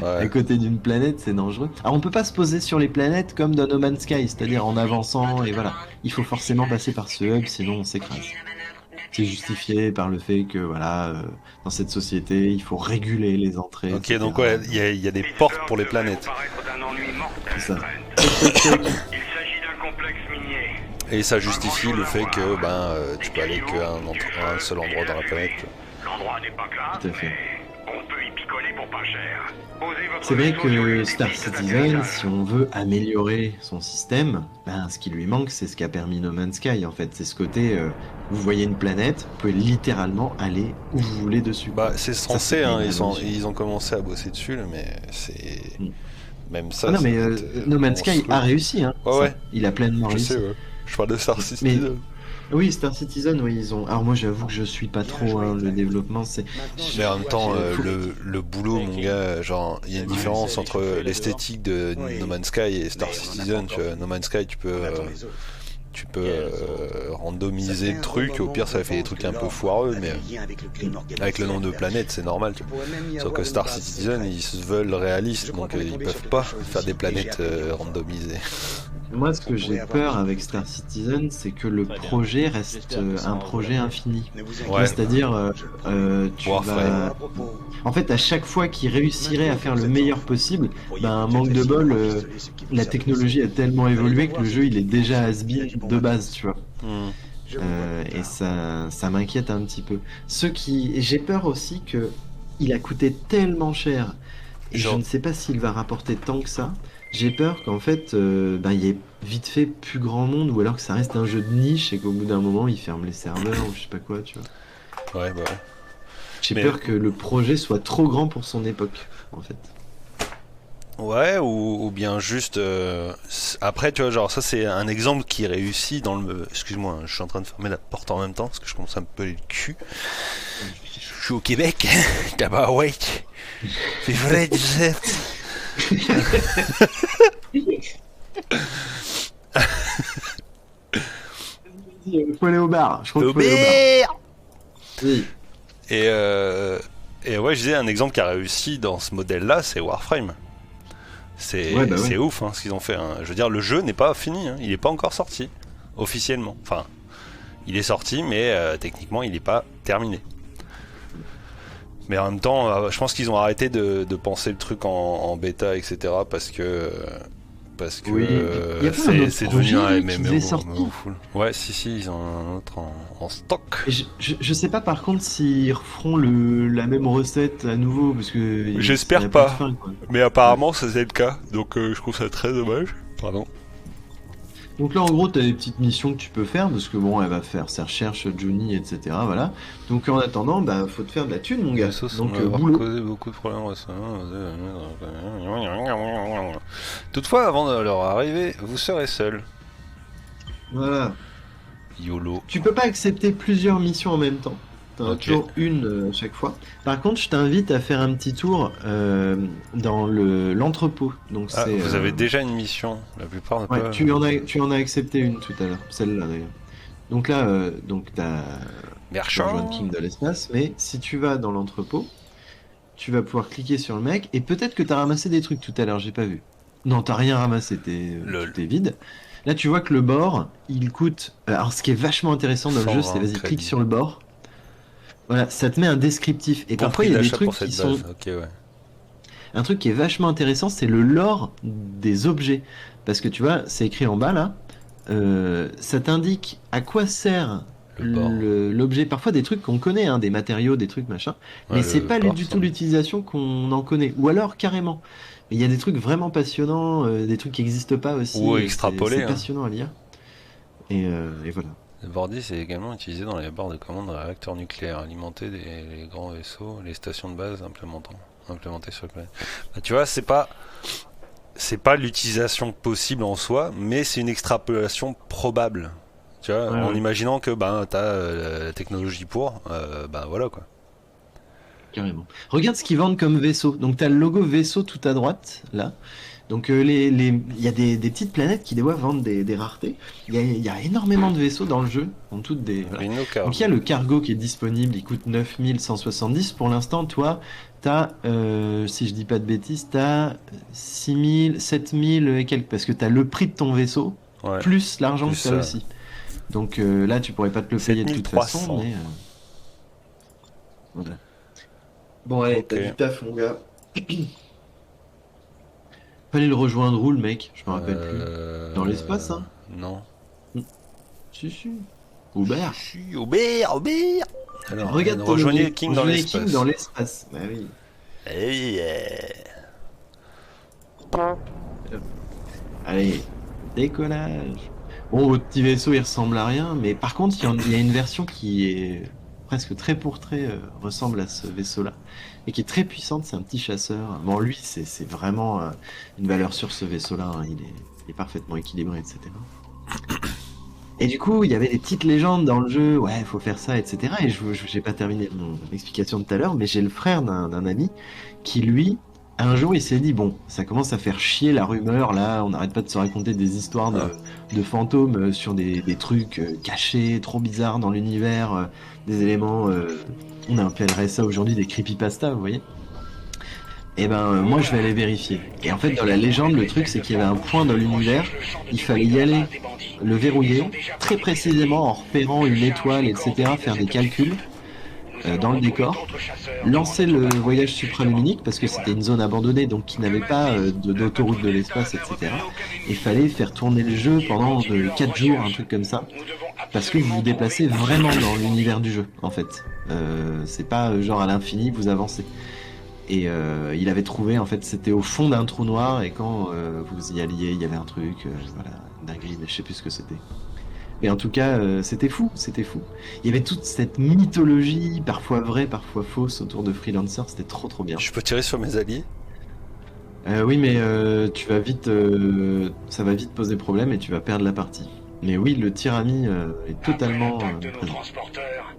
à côté d'une planète, c'est dangereux. Alors on peut pas se poser sur les planètes comme dans No Man's Sky, c'est-à-dire en avançant et voilà. Il faut forcément passer par ce hub, sinon on s'écrase. C'est justifié par le fait que voilà, dans cette société, il faut réguler les entrées. Ok, etc. donc ouais, il y a des portes pour les planètes. C'est ça. Et ça justifie le fait que tu peux aller qu'à un seul endroit dans la planète. L'endroit n'est pas clair, Tout à fait. on peut y picoler pour pas cher. C'est vrai que Star Citizen, si on veut améliorer son système, ce qui lui manque, c'est ce qu'a permis No Man's Sky en fait. C'est ce côté, vous voyez une planète, vous pouvez littéralement aller où vous voulez dessus. C'est censé, hein, ils ont commencé à bosser dessus, mais c'est... Même ça... Ah non mais No Man's Sky a réussi, hein. Ouais. Il a pleinement réussi. Je sais, ouais. Je parle de Star Citizen. Oui, Star Citizen, oui, ils ont... Alors moi j'avoue que je suis pas trop le développement, c'est... Mais en même temps, le boulot, mon gars, genre, il y a une différence entre l'esthétique de No Man's Sky et Star Citizen, tu vois. No Man's Sky, tu peux randomiser le truc, au pire ça fait des trucs un peu foireux, mais avec le nombre de planètes c'est normal, tu vois. Sauf que Star Citizen ils se veulent réalistes, donc ils peuvent pas faire des planètes randomisées. Moi, ce que j'ai peur avec Star Citizen, c'est que le projet reste un projet infini. Ouais. C'est-à-dire, tu Warframe. vas... En fait, à chaque fois qu'il réussirait à faire le meilleur possible, manque de bol, la technologie a tellement évolué que le jeu, il est déjà has-been de base, tu vois. Et ça m'inquiète un petit peu. J'ai peur aussi que il a coûté tellement cher, et je ne sais pas s'il va rapporter tant que ça. J'ai peur qu'en fait, il y ait vite fait plus grand monde, ou alors que ça reste un jeu de niche et qu'au bout d'un moment, ils ferment les serveurs ou je sais pas quoi, tu vois. Ouais. J'ai peur que le projet soit trop grand pour son époque, en fait. Ouais, ou bien juste... Après, tu vois, genre, ça c'est un exemple qui réussit dans le... Excuse-moi, je suis en train de fermer la porte en même temps, parce que je commence à me peler le cul. Je suis au Québec, tabarouette. C'est vrai, 17. Il faut aller au bar, je crois qu'il faut aller au bar. Oui. Et ouais, je disais, un exemple qui a réussi dans ce modèle-là, c'est Warframe. C'est ouf ce qu'ils ont fait. Je veux dire, le jeu n'est pas fini, il n'est pas encore sorti, officiellement. Enfin, il est sorti, mais techniquement, il n'est pas terminé. Mais en même temps, je pense qu'ils ont arrêté de penser le truc en bêta, etc. Parce que oui. c'est devenu un MMO. Ouais, si, ils ont un autre en stock. Et je sais pas par contre s'ils referont la même recette à nouveau, parce que... J'espère pas, fin, mais apparemment ça c'est le cas, donc je trouve ça très dommage. Pardon. Donc là en gros t'as des petites missions que tu peux faire, parce que bon elle va faire ses recherches, Johnny, etc. Voilà. Donc en attendant, faut te faire de la thune mon gars. Donc boulot. Causé beaucoup de problèmes. Toutefois, avant de leur arriver, vous serez seul. Voilà. YOLO. Tu peux pas accepter plusieurs missions en même temps. T'en as Ok. toujours une chaque fois. Par contre, je t'invite à faire un petit tour dans l'entrepôt. Donc Ah, c'est. vous avez déjà une mission. La plupart ne Ouais, peuvent. tu en as accepté une tout à l'heure, celle-là d'ailleurs. Donc là, donc t'as tu vas rejoindre Merchant. King de l'espace, mais si tu vas dans l'entrepôt, tu vas pouvoir cliquer sur le mec et peut-être que t'as ramassé des trucs tout à l'heure, j'ai pas vu. Non, t'as rien ramassé, Lol. tout est vide. Là, tu vois que le bord, il coûte. Alors, ce qui est vachement intéressant dans le jeu, c'est 120 vas-y, clique crédits. sur le bord. Voilà, ça te met un descriptif. Et Bon parfois, prix il y a des d'achat trucs pour cette qui sont. base. Ok, ouais. Un truc qui est vachement intéressant, c'est le lore des objets. Parce que tu vois, c'est écrit en bas là. Ça t'indique à quoi sert Le bord. l'objet. Parfois des trucs qu'on connaît, hein, des matériaux, des trucs machin. Ouais, Mais c'est le pas port, du ça. tout l'utilisation qu'on en connaît. Ou alors carrément. Mais il y a des trucs vraiment passionnants, des trucs qui n'existent pas aussi. Ou C'est extrapolé, hein. passionnant à lire. Et voilà. Le Bordis est également utilisé dans les barres de commande de réacteurs nucléaires, alimenter les grands vaisseaux, les stations de base implémentées sur la planète. Bah, tu vois, c'est pas l'utilisation possible en soi, mais c'est une extrapolation probable. Tu vois, Ouais, en ouais. imaginant que ben t'as la technologie pour, ben voilà quoi. Carrément. Regarde ce qu'ils vendent comme vaisseau. Donc tu as le logo vaisseau tout à droite, là. Donc il y a des petites planètes qui des fois vendent des raretés. Il y a énormément de vaisseaux dans le jeu, en toutes des. Voilà. Rhino Cargo. Donc il y a le cargo qui est disponible, il coûte 9170. Pour l'instant, toi, t'as, si je dis pas de bêtises, t'as 6000, 7000 et quelques, parce que t'as le prix de ton vaisseau, Ouais. plus l'argent que Plus t'as ça. aussi. Donc là, tu pourrais pas te le payer de toute 7300. façon, mais. Voilà. Bon, allez, Ok. t'as du taf, mon gars. Fallait le rejoindre où, le mec? Je me rappelle plus. Dans l'espace, hein? Non. Si. Aubert. Si, Aubert. Alors, Regarde ton rejoignez objet. King dans Rejoignez l'espace. King dans l'espace. Bah oui. Allez, décollage. Bon, votre petit vaisseau, il ressemble à rien, mais par contre, il y a une version qui est presque trait pour trait ressemble à ce vaisseau-là, et qui est très puissante, c'est un petit chasseur. Bon, lui, c'est vraiment une valeur sûre, ce vaisseau-là, hein. Il est parfaitement équilibré, etc. Et du coup, il y avait des petites légendes dans le jeu, ouais, il faut faire ça, etc. Et j'ai pas terminé mon explication de tout à l'heure, mais j'ai le frère d'un ami qui, lui, un jour, il s'est dit, bon, ça commence à faire chier la rumeur, là, on n'arrête pas de se raconter des histoires de fantômes sur des trucs cachés, trop bizarres dans l'univers, des éléments, on appellerait ça aujourd'hui des creepypasta, vous voyez. Et ben, moi, je vais aller vérifier. Et en fait, dans la légende, le truc, c'est qu'il y avait un point dans l'univers, il fallait y aller, le verrouiller, très précisément en repérant une étoile, etc., faire des calculs dans le décor, lancer le voyage supraluminique, parce que c'était une zone abandonnée, donc qui n'avait pas d'autoroute de l'espace, etc. Et il fallait faire tourner le jeu pendant 4 jours, un truc comme ça, parce que vous vous déplacez vraiment dans l'univers du jeu, en fait. C'est pas genre à l'infini, vous avancez. Et il avait trouvé, en fait, c'était au fond d'un trou noir, et quand vous y alliez, il y avait un truc, voilà, dinguerie, mais je sais plus ce que c'était. Mais en tout cas, c'était fou. Il y avait toute cette mythologie, parfois vraie, parfois fausse, autour de Freelancer, c'était trop bien. Je peux tirer sur mes alliés. Oui, mais tu vas vite, ça va vite poser problème et tu vas perdre la partie. Mais oui, le tir-ami est totalement Après l'attaque de nos présent. transporteurs,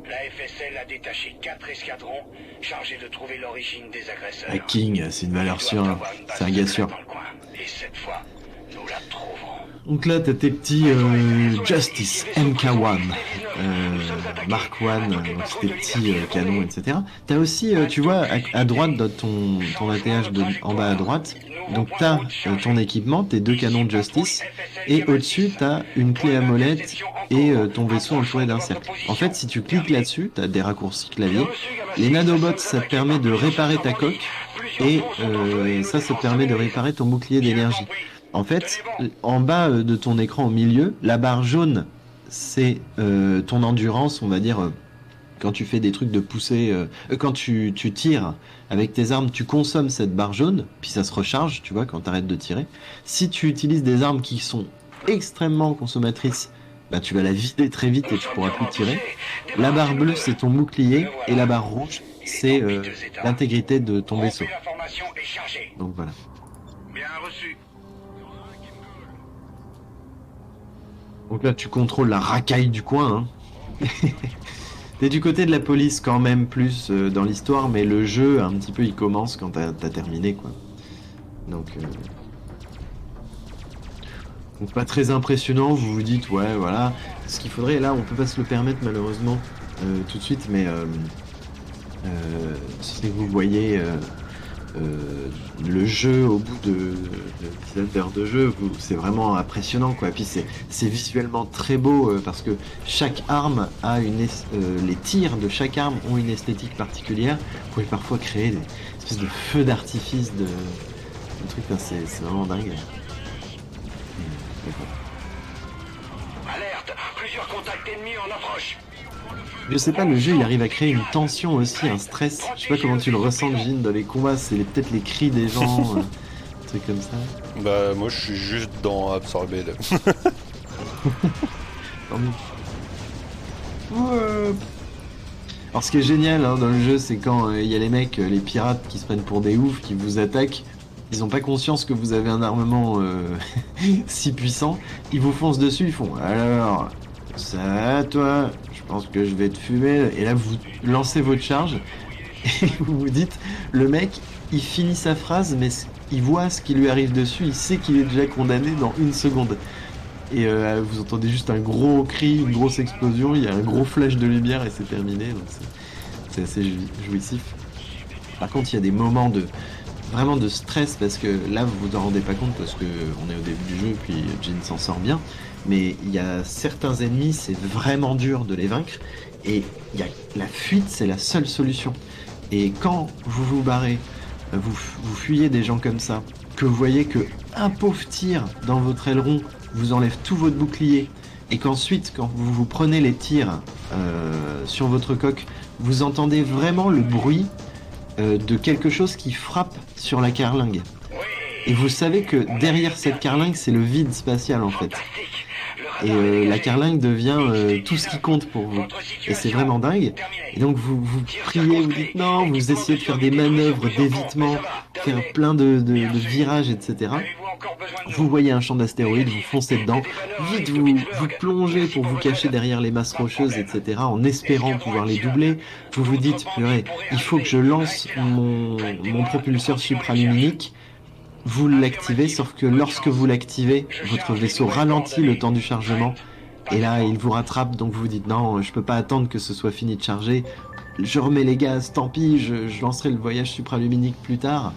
la FSL a détaché 4 escadrons chargés de trouver l'origine des agresseurs. Ah, King, c'est une valeur sûre, hein. C'est un gars sûr. Dans le coin. Et cette fois, nous la trouverons. Donc là, t'as tes petits Justice MK1, Mark I, donc tes petits canons, etc. T'as aussi, tu vois, à droite de ton ATH en bas à droite, donc t'as ton équipement, tes 2 canons de Justice, et au-dessus, t'as une clé à molette et ton vaisseau entouré d'un cercle. En fait, si tu cliques là-dessus, t'as des raccourcis clavier. Les nanobots, ça te permet de réparer ta coque, et ça te permet de réparer ton bouclier d'énergie. En fait, en bas de ton écran au milieu, la barre jaune, c'est ton endurance, on va dire, quand tu fais des trucs de poussée, quand tu tires avec tes armes, tu consommes cette barre jaune, puis ça se recharge, tu vois, quand tu arrêtes de tirer. Si tu utilises des armes qui sont extrêmement consommatrices, bah, tu vas la vider très vite et tu pourras plus tirer. La barre bleue, c'est ton bouclier, et la barre rouge, c'est l'intégrité de ton vaisseau. L'information est chargée. Donc voilà. Bien reçu. Donc là, tu contrôles la racaille du coin, hein. T'es du côté de la police quand même plus dans l'histoire, mais le jeu un petit peu il commence quand t'as terminé quoi. Donc pas très impressionnant, vous vous dites ouais voilà, ce qu'il faudrait là on peut pas se le permettre malheureusement tout de suite, mais si vous voyez le jeu au bout de dizaines d'heures de jeu, c'est vraiment impressionnant quoi. Et puis c'est visuellement très beau parce que chaque arme a les tirs de chaque arme ont une esthétique particulière. Vous pouvez parfois créer des espèces de feux d'artifice de trucs, c'est vraiment dingue. Alerte, plusieurs contacts ennemis en approche. Je sais pas, le jeu il arrive à créer une tension aussi, un stress. Je sais pas comment tu le ressens, Jean, dans les combats, c'est peut-être les cris des gens, des trucs comme ça. Bah moi je suis juste dans absorber là. Alors ce qui est génial dans le jeu, c'est quand il y a les mecs, les pirates qui se prennent pour des oufs, qui vous attaquent. Ils ont pas conscience que vous avez un armement si puissant. Ils vous foncent dessus, ils font alors ça toi. Je pense que je vais te fumer, et là vous lancez votre charge et vous vous dites le mec il finit sa phrase mais il voit ce qui lui arrive dessus, il sait qu'il est déjà condamné dans une seconde et vous entendez juste un gros cri, une grosse explosion, il y a un gros flash de lumière et c'est terminé, donc c'est assez jouissif. Par contre il y a des moments vraiment de stress parce que là vous vous en rendez pas compte parce que on est au début du jeu puis Jean s'en sort bien. Mais il y a certains ennemis, c'est vraiment dur de les vaincre. Et la fuite, c'est la seule solution. Et quand vous vous barrez, vous fuyez des gens comme ça, que vous voyez que un pauvre tir dans votre aileron vous enlève tout votre bouclier, et qu'ensuite, quand vous prenez les tirs sur votre coque, vous entendez vraiment le bruit de quelque chose qui frappe sur la carlingue. Et vous savez que derrière cette carlingue, c'est le vide spatial en fait. Et la carlingue devient tout ce qui compte pour vous. Et c'est vraiment dingue. Et donc vous priez, vous dites non, vous essayez de faire des manœuvres d'évitement, faire plein de virages, etc. Vous voyez un champ d'astéroïdes, vous foncez dedans, vite vous plongez pour vous cacher derrière les masses rocheuses, etc. en espérant pouvoir les doubler. Vous vous dites, purée, il faut que je lance mon propulseur supraluminique. Vous l'activez, sauf que lorsque vous l'activez, votre vaisseau ralentit le temps du chargement, et là il vous rattrape, donc vous vous dites non, je peux pas attendre que ce soit fini de charger, je remets les gaz, tant pis, je lancerai le voyage supraluminique plus tard.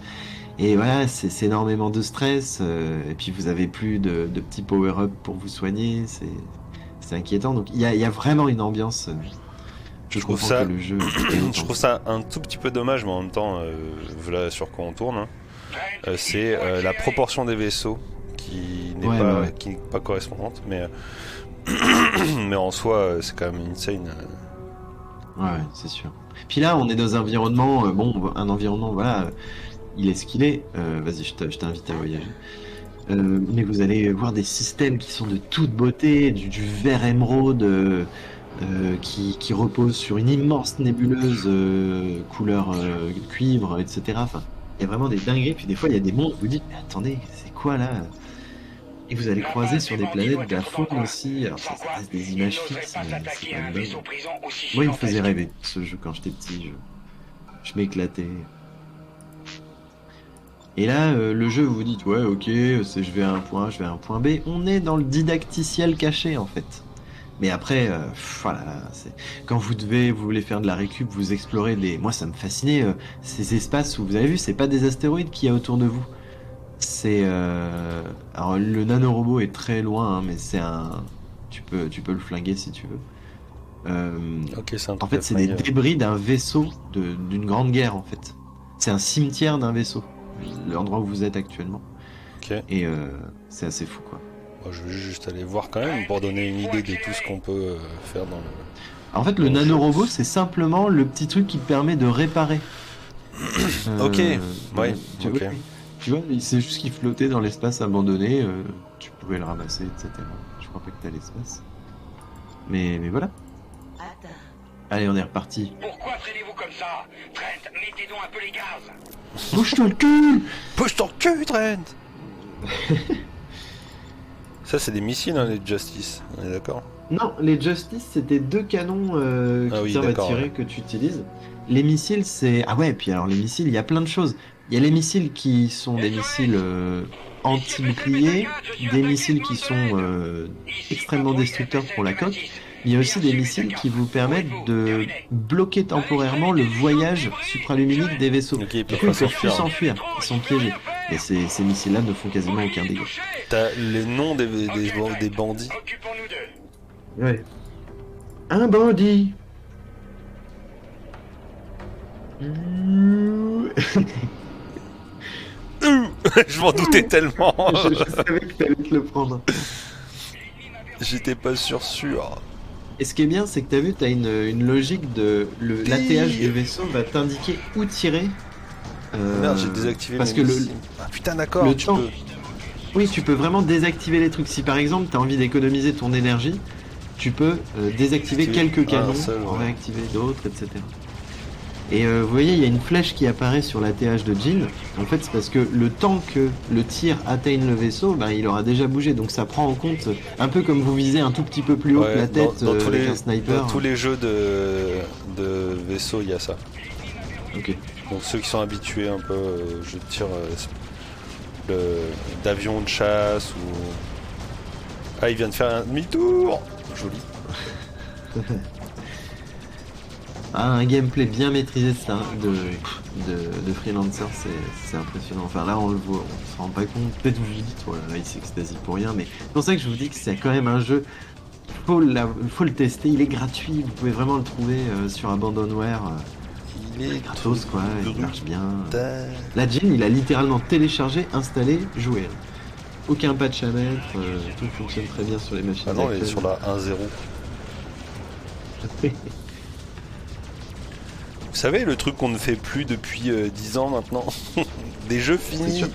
Et voilà, c'est énormément de stress, et puis vous avez plus de petits power-up pour vous soigner, c'est inquiétant, donc il y a vraiment une ambiance. Je trouve ça, que le jeu je trouve ça un tout petit peu dommage, mais en même temps, voilà sur quoi on tourne. Hein. C'est la proportion des vaisseaux qui n'est pas correspondante, mais mais en soi c'est quand même insane. Ouais, c'est sûr. Puis là on est dans un environnement un environnement voilà, il est ce qu'il est. Vas-y, je t'invite à voyager. Mais vous allez voir des systèmes qui sont de toute beauté, du vert émeraude qui repose sur une immense nébuleuse couleur cuivre, etc. Enfin, il y a vraiment des dingueries, puis des fois il y a des mondes, vous vous dites, mais attendez, c'est quoi là? Et vous allez croiser sur des planètes de la faune aussi, alors ça reste des images fixes, mais c'est quand même dingue. Moi il me faisait rêver ce jeu quand j'étais petit, je m'éclatais. Et là, le jeu, vous vous dites, ouais ok, je vais à un point A, je vais à un point B, on est dans le didacticiel caché en fait. Mais après, voilà, quand vous voulez faire de la récup, vous explorez moi ça me fascinait, ces espaces où vous avez vu, c'est pas des astéroïdes qu'il y a autour de vous. C'est alors le nanorobot est très loin, hein, mais c'est tu peux le flinguer si tu veux. Ok, c'est un truc en fait, c'est des débris d'un vaisseau d'une grande guerre en fait. C'est un cimetière d'un vaisseau, l'endroit où vous êtes actuellement. Ok. Et c'est assez fou quoi. Je vais juste aller voir quand même pour donner une idée de tout ce qu'on peut faire dans le... En fait, le nanorobot, c'est simplement le petit truc qui permet de réparer. Ok, ouais, tu vois, c'est juste qu'il flottait dans l'espace abandonné, tu pouvais le ramasser, etc. Je crois pas que t'as l'espace. Mais voilà. Allez, on est reparti. Pourquoi traînez-vous comme ça? Trent, mettez donc un peu les gaz. Bouge-toi le cul! Bouge ton cul, Trent. Ça, c'est des missiles, hein, les Justice, on est d'accord? Non, les Justice, c'était 2 canons Ah qui oui, servent à d'accord, tirer ouais. que tu utilises. Les missiles, c'est... Ah ouais, puis alors les missiles, il y a plein de choses. Il y a les missiles qui sont des missiles anti-boucliers, des missiles qui sont extrêmement destructeurs pour la coque. Il y a aussi des missiles qui vous permettent de bloquer temporairement le voyage supraluminique des vaisseaux. Ok, ils Du peuvent coup, pas ils peuvent plus s'enfuir. s'enfuir, ils sont piégés. Et ces missiles-là ne font quasiment aucun dégât. T'as les noms des bandits. Occupons-nous d'eux. Ouais. Un bandit. Je m'en doutais tellement. Je savais que t'allais te le prendre. J'étais pas sûr. Et ce qui est bien, c'est que t'as vu, t'as une logique de... L'ATH du vaisseau va t'indiquer où tirer. Merde, j'ai désactivé parce mes que missiles. Ah putain, d'accord, le tu temps- peux. Oui, tu peux vraiment désactiver les trucs. Si par exemple, t'as envie d'économiser ton énergie, tu peux désactiver Activer quelques un canons, seul, ouais. en réactiver d'autres, etc. Et vous voyez, il y a une flèche qui apparaît sur l'ATH de Jill. En fait, c'est parce que le temps que le tir atteigne le vaisseau, ben, il aura déjà bougé. Donc ça prend en compte, un peu comme vous visez un tout petit peu plus haut que la tête dans tous avec les, un sniper. dans tous les jeux de vaisseau, il y a ça. Ok. Donc ceux qui sont habitués un peu, jeux de tir d'avion de chasse ou... Ah, il vient de faire un demi-tour. Joli. Ah, un gameplay bien maîtrisé de Freelancer, c'est impressionnant. Enfin là, on le voit, on se rend pas compte. Peut-être vous vous dites, voilà, là, il s'extasie pour rien, mais c'est pour ça que je vous dis que c'est quand même un jeu. Faut le tester, il est gratuit, vous pouvez vraiment le trouver sur Abandonware. Il est Gratos quoi, il marche bien. brutal. La Jin, il a littéralement téléchargé, installé, joué. Aucun patch à mettre, tout fonctionne très bien sur les machines. Ah non, il est actuelles. sur la 1.0. Vous savez, le truc qu'on ne fait plus depuis 10 ans maintenant. Des jeux C'est finis. sûr.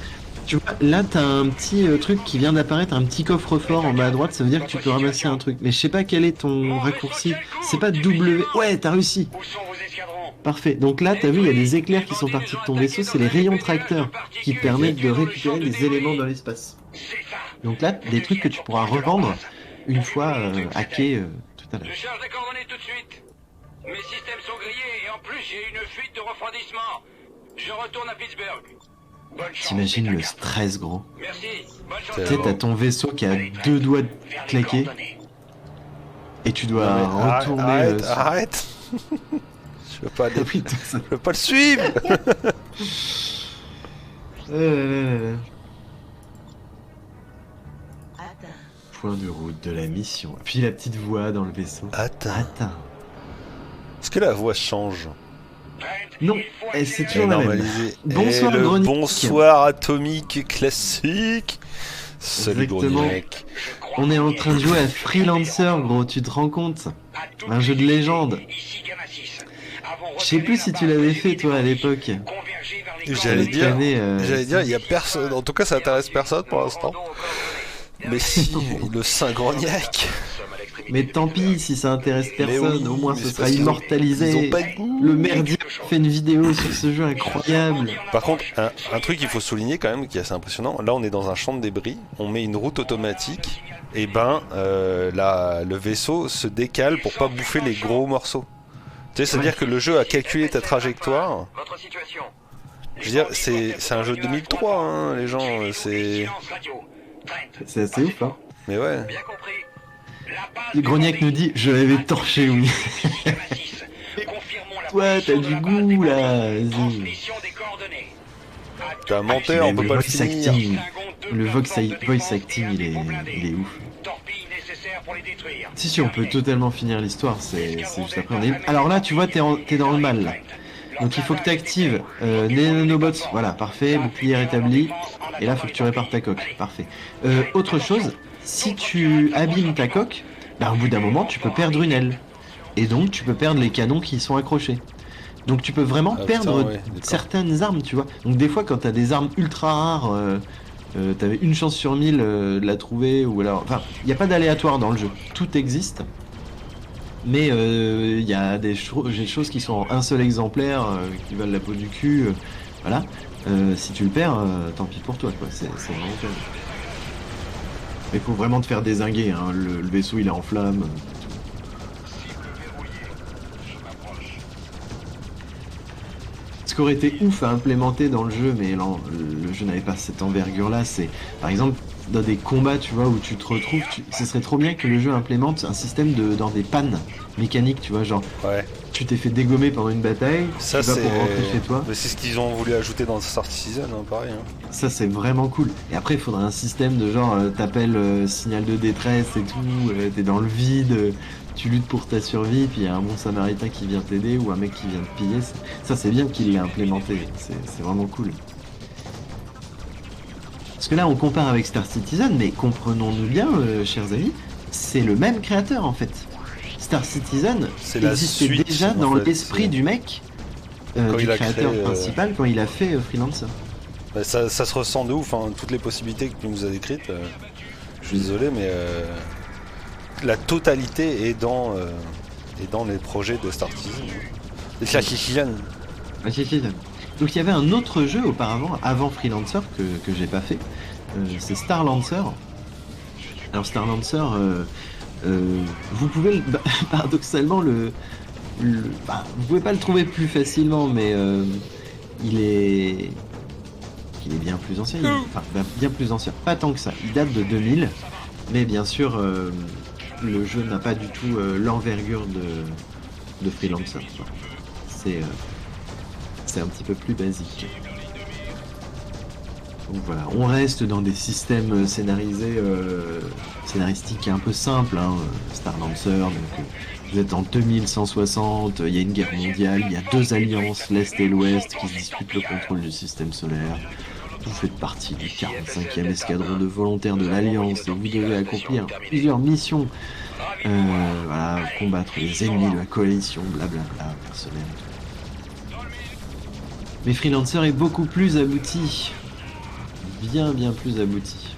Tu vois, là t'as un petit truc qui vient d'apparaître, un petit coffre-fort en bas à droite, ça veut dire que tu peux ramasser un truc. Mais je sais pas quel est ton raccourci. C'est pas W. Ouais, t'as réussi. Où sont vos escadrons? Parfait. Donc là, t'as vu, il y a des éclairs qui sont partis de ton vaisseau, c'est les rayons tracteurs qui permettent de récupérer des éléments dans l'espace. C'est ça. Donc là, des trucs que tu pourras revendre une fois hackés tout à l'heure. Je charge les coordonnées tout de suite. Mes systèmes sont grillés et en plus j'ai une fuite de refroidissement. Je retourne à Pittsburgh. Bonne chance. T'imagines le stress, gros. Merci. Bonne chance. C'est Tu sais, t'as ton vaisseau qui a 2 doigts de Vers les claquer coordonnées. et tu dois retourner. Arrête, sur- arrête. Je veux pas aller. Ah oui, ça- Je veux pas le suivre. Atteint. Point de route de la mission. Puis la petite voix dans le vaisseau. Attends. Attends. Est-ce que la voix change? Non, Il faut et c'est accélérer. toujours la même. Normalisé. Bonsoir, Et le Gronic. bonsoir atomique classique. Salut Exactement. Gronic. Je crois On est en qu'on train de jouer à Freelancer, gros, tu te rends compte? à toute Un jeu de légende. Ici Gamma 6. Avons Je sais plus si tu l'avais fait, toi, à l'époque. Convergez vers les J'allais coordonnées. dire, Année, il y a personne. En tout cas, ça intéresse personne pour l'instant. Mais si, le Saint Grognac. Mais tant pis si ça intéresse personne, oui, au moins mais ce c'est sera parce qu'ils ont- immortalisé. ils ont pas de goût. Le merdier fait une vidéo sur ce jeu incroyable. Par contre, un truc qu'il faut souligner quand même, qui est assez impressionnant, là on est dans un champ de débris, on met une route automatique, et le vaisseau se décale pour pas bouffer les gros morceaux. Tu sais, c'est-à-dire que le jeu a calculé ta trajectoire. Votre situation. Je veux dire, c'est un jeu de 2003, hein, les gens, c'est... Silence radio. Trent. C'est assez ouf, hein. Mais ouais. Bien compris. La base Le Grognac nous dit, je l'avais torché, oui. Gamma 6. Confirmons la Toi, position t'as de du la base goût, des là, coordonnées. vas-y. Transmission des coordonnées. À T'es un toute menteur, on Même peut le pas le voice finir. acting, Distinguons deux le plateformes de voice défense acting, et un il dépôt est blindé. ouf. Torpilles nécessaires pour les détruire. Si, si, on peut Terminé. totalement finir l'histoire, c'est juste après. Alors là, tu vois, t'es dans le mal, là. Donc il faut que tu actives les nanobots, voilà, parfait, bouclier rétabli, et là faut que tu répares ta coque, parfait. Autre chose, si tu abîmes ta coque, bah, au bout d'un moment tu peux perdre une aile, et donc tu peux perdre les canons qui y sont accrochés. Donc tu peux vraiment Ah, perdre putain, ouais, d'accord. certaines armes, tu vois. Donc des fois quand t'as des armes ultra rares, t'avais une chance sur 1000 de la trouver, ou alors... Enfin, il n'y a pas d'aléatoire dans le jeu, tout existe. Mais il y a des choses qui sont en un seul exemplaire, qui valent la peau du cul, voilà. Si tu le perds, tant pis pour toi, quoi. C'est vraiment terrible. Mais faut vraiment te faire dézinguer, hein. Le vaisseau il est en flammes. Ce qui aurait été ouf à implémenter dans le jeu, mais non, le jeu n'avait pas cette envergure-là, c'est par exemple dans des combats, tu vois, où tu te retrouves, ce serait trop bien que le jeu implémente un système dans des pannes mécaniques, tu vois, genre Ouais. tu t'es fait dégommer pendant une bataille, Ça, tu vas c'est pour rentrer chez toi. Mais c'est ce qu'ils ont voulu ajouter dans Star Citizen, hein, pareil. Hein. Ça c'est vraiment cool. Et après il faudrait un système de genre t'appelles signal de détresse et tout, t'es dans le vide, tu luttes pour ta survie, puis il y a un bon samaritain qui vient t'aider ou un mec qui vient te piller. Ça c'est bien qu'il l'ait implémenté, c'est vraiment cool. Parce que là on compare avec Star Citizen, mais comprenons-nous bien, chers amis, c'est le même créateur en fait. Star Citizen C'est la existait suite, déjà en dans fait, l'esprit du mec, Quand du il a créateur créé, principal, quand il a fait Freelancer. Bah, ça se ressent de ouf, hein, toutes les possibilités que tu nous as décrites. Je suis désolé, mais la totalité est dans les projets de Star Citizen. Et Star Citizen. Ah, si, si. Donc il y avait un autre jeu auparavant, avant Freelancer, que j'ai pas fait. C'est Star Lancer. Alors Star Lancer, vous pouvez paradoxalement vous pouvez pas le trouver plus facilement, mais il est bien plus ancien. Enfin, bien plus ancien. Pas tant que ça. Il date de 2000, mais bien sûr, le jeu n'a pas du tout l'envergure de Freelancer. C'est un petit peu plus basique. Donc voilà, on reste dans des systèmes scénaristiques un peu simples, hein. Star Lancer, donc vous êtes en 2160, il y a une guerre mondiale, il y a deux alliances, l'Est et l'Ouest, qui se disputent le contrôle du système solaire. Vous faites partie du 45e escadron de volontaires de l'Alliance et vous devez accomplir plusieurs missions. Voilà, combattre les ennemis de la coalition, blablabla, personnel. Mais Freelancer est beaucoup plus abouti. Bien plus abouti.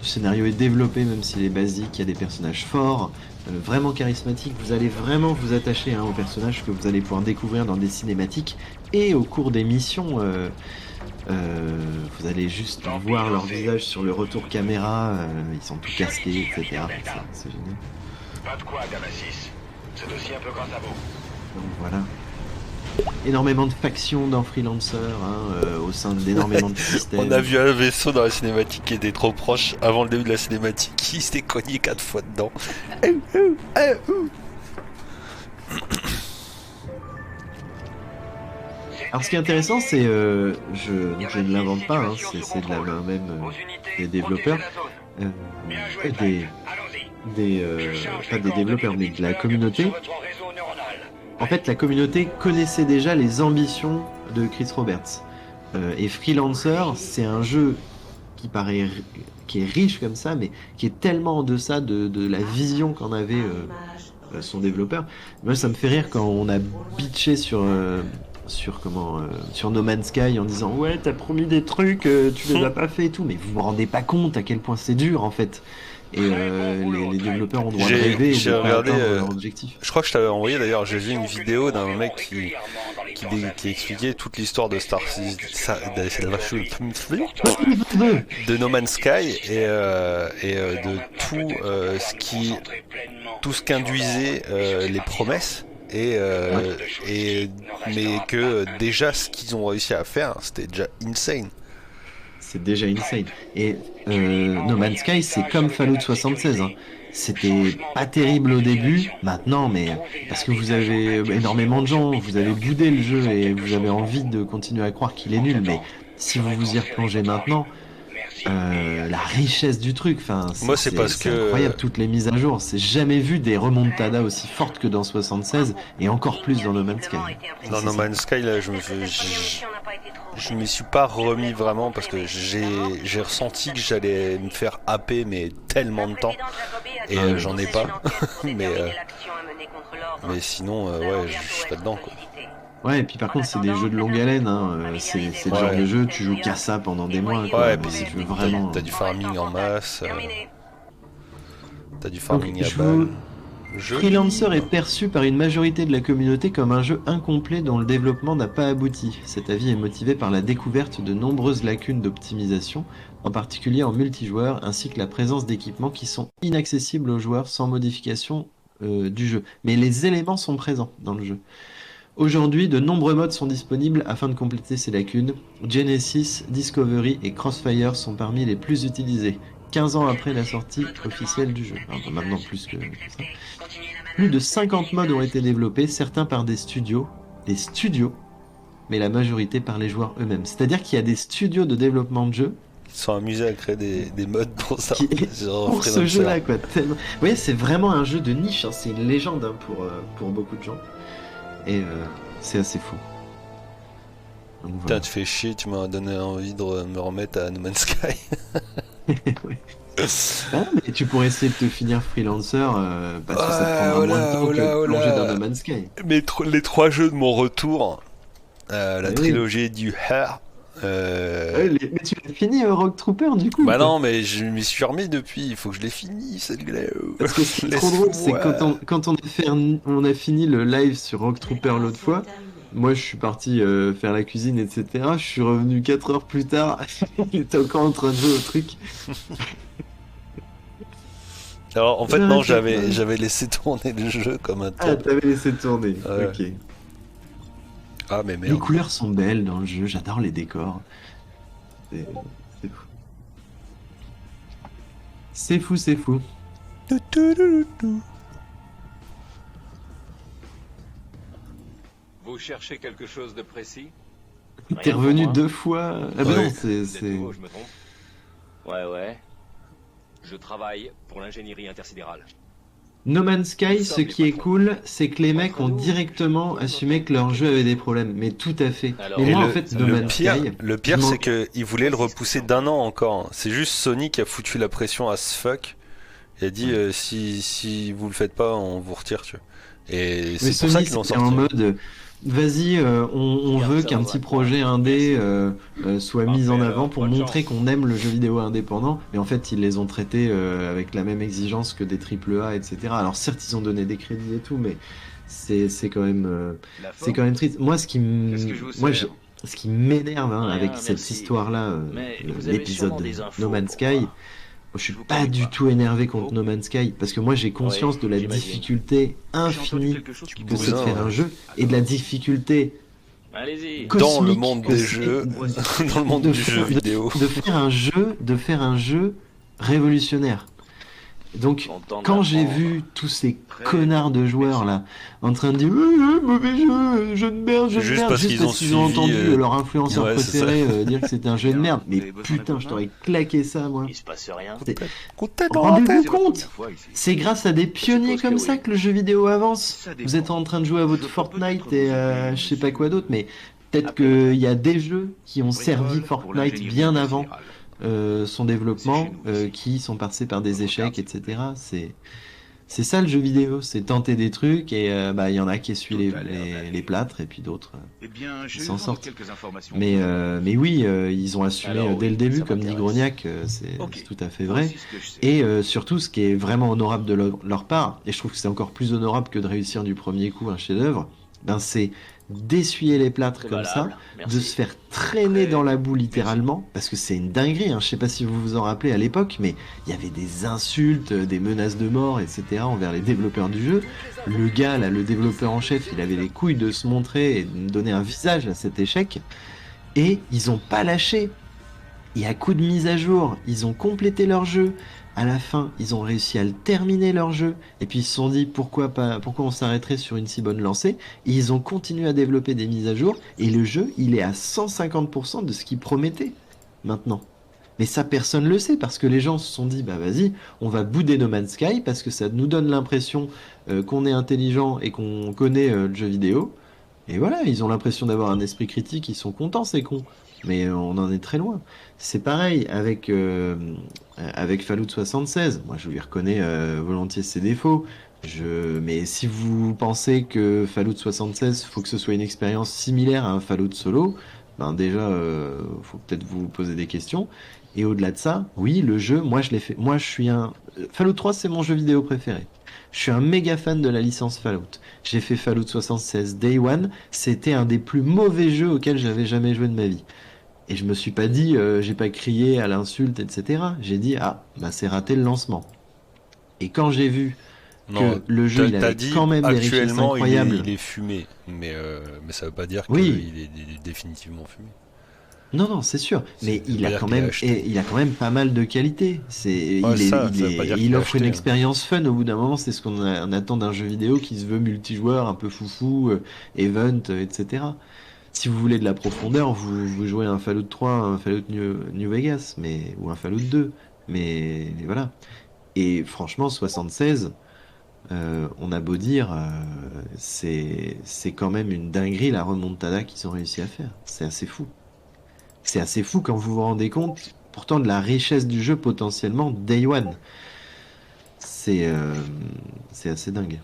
Le scénario est développé, même s'il est basique, il y a des personnages forts, vraiment charismatiques. Vous allez vraiment vous attacher aux personnages que vous allez pouvoir découvrir dans des cinématiques. Et au cours des missions, vous allez juste voir leur visage sur le retour caméra, ils sont tout casqués, etc. C'est génial. Pas de quoi, Damasis. C'est aussi un peu quand ça vaut. Donc voilà. Énormément de factions dans Freelancer, au sein d'énormément de systèmes. On a vu un vaisseau dans la cinématique qui était trop proche avant le début de la cinématique, qui s'était cogné 4 fois dedans. Alors ce qui est intéressant, c'est, je ne l'invente pas, hein, c'est de la main même des développeurs, pas des développeurs, mais de la communauté. En fait, la communauté connaissait déjà les ambitions de Chris Roberts. Et Freelancer, c'est un jeu qui est riche comme ça, mais qui est tellement en deçà de la vision qu'en avait son développeur. Moi, ça me fait rire quand on a bitché sur No Man's Sky en disant ouais, t'as promis des trucs, tu les as pas fait et tout, mais vous vous rendez pas compte à quel point c'est dur en fait. Et les développeurs ont droit de rêver et de pas atteindre leur objectif. Je crois que je t'avais envoyé d'ailleurs, j'ai vu une vidéo d'un mec qui expliquait toute l'histoire de de No Man's Sky et de tout ce qu'induisaient les promesses mais que déjà ce qu'ils ont réussi à faire, c'était déjà insane. C'est déjà insane. Et No Man's Sky, c'est comme Fallout 76. Hein. C'était pas terrible au début, maintenant, mais parce que vous avez énormément de gens, vous avez boudé le jeu et vous avez envie de continuer à croire qu'il est nul. Mais si vous vous y replongez maintenant, la richesse du truc, c'est incroyable, toutes les mises à jour. C'est jamais vu des remontadas aussi fortes que dans 76 et encore plus dans No Man's Sky. Dans No Man's Sky, là, je m'y suis pas remis vraiment parce que j'ai ressenti que j'allais me faire happer mais tellement de temps et j'en ai pas. mais sinon, ouais, je suis pas dedans quoi. Ouais, et puis par contre, c'est des jeux de longue haleine, hein. C'est le genre de jeu, tu joues qu'à ça pendant des mois. Quoi. Ouais, puis si tu veux vraiment. T'as du farming en masse. T'as du farming à balle. Freelancer est perçu par une majorité de la communauté comme un jeu incomplet dont le développement n'a pas abouti. Cet avis est motivé par la découverte de nombreuses lacunes d'optimisation, en particulier en multijoueur, ainsi que la présence d'équipements qui sont inaccessibles aux joueurs sans modification du jeu. Mais les éléments sont présents dans le jeu. Aujourd'hui, de nombreux modes sont disponibles afin de compléter ces lacunes. Genesis, Discovery et Crossfire sont parmi les plus utilisés, 15 ans après la sortie officielle du jeu. Enfin, maintenant plus que ça. Plus de 50 modes ont été développés, certains par des studios, mais la majorité par les joueurs eux-mêmes. C'est-à-dire qu'il y a des studios de développement de jeux Ils sont amusés à créer des modes pour ça. pour ce jeu-là, quoi. Vous voyez, c'est vraiment un jeu de niche, hein. C'est une légende, hein, pour beaucoup de gens. Et c'est assez fou. Donc, Putain, tu fais chier, tu m'as donné envie de me remettre à No Man's Sky. Ouais. Ah, mais tu pourrais essayer de te finir Freelancer parce que ça te prendra moins de temps que plonger dans No Man's Sky. Mais les 3 jeux de mon retour, la trilogie du Hair. Mais tu l'as fini Rogue Trooper du coup? Bah non, mais je m'y suis remis depuis, il faut que je l'ai fini celle-là. Parce que ce qui est trop drôle, c'est que quand on a fini le live sur Rogue Trooper l'autre fois, moi je suis parti faire la cuisine, etc. Je suis revenu 4 heures plus tard, il était encore en train de jouer au truc. Alors en fait non, j'avais laissé tourner le jeu comme un temps. Ah, t'avais laissé tourner, ouais. Ok. Ah mais merde. Les couleurs sont belles dans le jeu, j'adore les décors. C'est fou. C'est fou, c'est fou. Vous cherchez quelque chose de précis? T'es Rien revenu pour moi. 2 fois. Ah bah Ouais. non, Vous êtes c'est... nouveau, je me trompe? Ouais. Je travaille pour l'ingénierie intersidérale. No Man's Sky, ce qui est cool, c'est que les mecs ont directement assumé que leur jeu avait des problèmes. Mais tout à fait. Alors, Mais Et moi, le, en fait, No le Man's pire, Sky... le pire je m'en- c'est qu'ils voulaient le repousser d'1 an encore. C'est juste Sony qui a foutu la pression à ce fuck. Il a dit si vous le faites pas, on vous retire, tu vois. Et Mais c'est pour ça Sony, qu'ils ont c'était sorti. en mode... Vas-y, on veut qu'un petit projet indé soit mis en avant pour montrer qu'on aime le jeu vidéo indépendant. Mais en fait, ils les ont traités avec la même exigence que des AAA, etc. Alors certes, ils ont donné des crédits et tout, mais c'est quand même c'est quand même triste. Moi, ce qui m'énerve avec Rien, cette merci. histoire-là, Mais vous avez sûrement l'épisode des infos No Man's pour Sky. moi. Je suis Je vous pas connais du pas. tout énervé contre No Man's Sky parce que moi j'ai conscience de la j'imagine. difficulté infinie que c'est de Cousin, faire un jeu et de la difficulté Allez-y. Que- Dans le cosmique monde que des c'est jeux, dans le monde de du jeu faire- vidéo. de faire un jeu révolutionnaire. Donc quand j'ai vu tous ces connards de joueurs là en train de dire mauvais jeu de merde, jeu de Juste merde, parce qu'ils ont suivi, entendu leur influenceur ouais, c'est préféré dire que c'était un jeu de merde, mais putain, je t'aurais claqué ça moi. Il se passe rien. Rendez-vous compte, c'est grâce à des pionniers comme ça que le jeu vidéo avance. Vous êtes en train de jouer à votre Fortnite et je sais pas quoi d'autre, mais peut-être qu'il y a des jeux qui ont servi Fortnite bien avant son développement, qui sont passés par des échecs, etc. C'est ça le jeu vidéo, c'est tenter des trucs et il y en a qui essuient les plâtres et puis d'autres qui s'en sortent. Mais oui, ils ont assumé Alors, dès le oui, début, ça comme dit m'intéresse. Grognac, c'est tout à fait vrai. Et surtout, ce qui est vraiment honorable de leur part, et je trouve que c'est encore plus honorable que de réussir du premier coup un chef-d'œuvre, c'est d'essuyer les plâtres C'est comme ça, valable, merci. de se faire traîner dans la boue littéralement, parce que c'est une dinguerie, hein. Je sais pas si vous vous en rappelez à l'époque, mais il y avait des insultes, des menaces de mort, etc. envers les développeurs du jeu. Le gars, là, le développeur en chef, il avait les couilles de se montrer et de donner un visage à cet échec, et ils ont pas lâché. Et à coup de mise à jour, ils ont complété leur jeu. À la fin, ils ont réussi à le terminer leur jeu. Et puis ils se sont dit pourquoi on s'arrêterait sur une si bonne lancée. Et ils ont continué à développer des mises à jour. Et le jeu, il est à 150% de ce qu'il promettait maintenant. Mais ça, personne le sait parce que les gens se sont dit vas-y, on va bouder No Man's Sky parce que ça nous donne l'impression qu'on est intelligent et qu'on connaît le jeu vidéo. Et voilà, ils ont l'impression d'avoir un esprit critique, ils sont contents, ces cons. Mais on en est très loin. C'est pareil avec Fallout 76. Moi, je lui reconnais volontiers ses défauts. Mais si vous pensez que Fallout 76, faut que ce soit une expérience similaire à un Fallout solo, ben déjà, faut peut-être vous poser des questions. Et au-delà de ça, oui, le jeu, moi je l'ai fait. Moi, je suis un Fallout 3, c'est mon jeu vidéo préféré. Je suis un méga fan de la licence Fallout. J'ai fait Fallout 76 Day One. C'était un des plus mauvais jeux auxquels j'avais jamais joué de ma vie. Et je me suis pas dit, j'ai pas crié à l'insulte, etc. J'ai dit, ah, bah c'est raté le lancement. Et quand j'ai vu Non, que le jeu, il t'as avait dit quand même des richesses actuellement incroyables. il est fumé, mais ça veut pas dire Oui. qu'il est définitivement fumé. Non, non, c'est sûr. Mais Ça veut pas dire qu'il est acheté. il a quand même pas mal de qualités. Ouais, ça veut pas dire qu'il Il est offre une acheté, hein. expérience fun. Au bout d'un moment, c'est ce on attend d'un jeu vidéo qui se veut multijoueur, un peu foufou, event, etc. Si vous voulez de la profondeur, vous jouez à un Fallout 3, un Fallout New Vegas, ou un Fallout 2. Mais voilà. Et franchement, 76, on a beau dire, c'est quand même une dinguerie la remontada qu'ils ont réussi à faire. C'est assez fou. C'est assez fou quand vous vous rendez compte, pourtant, de la richesse du jeu potentiellement Day One. C'est assez dingue.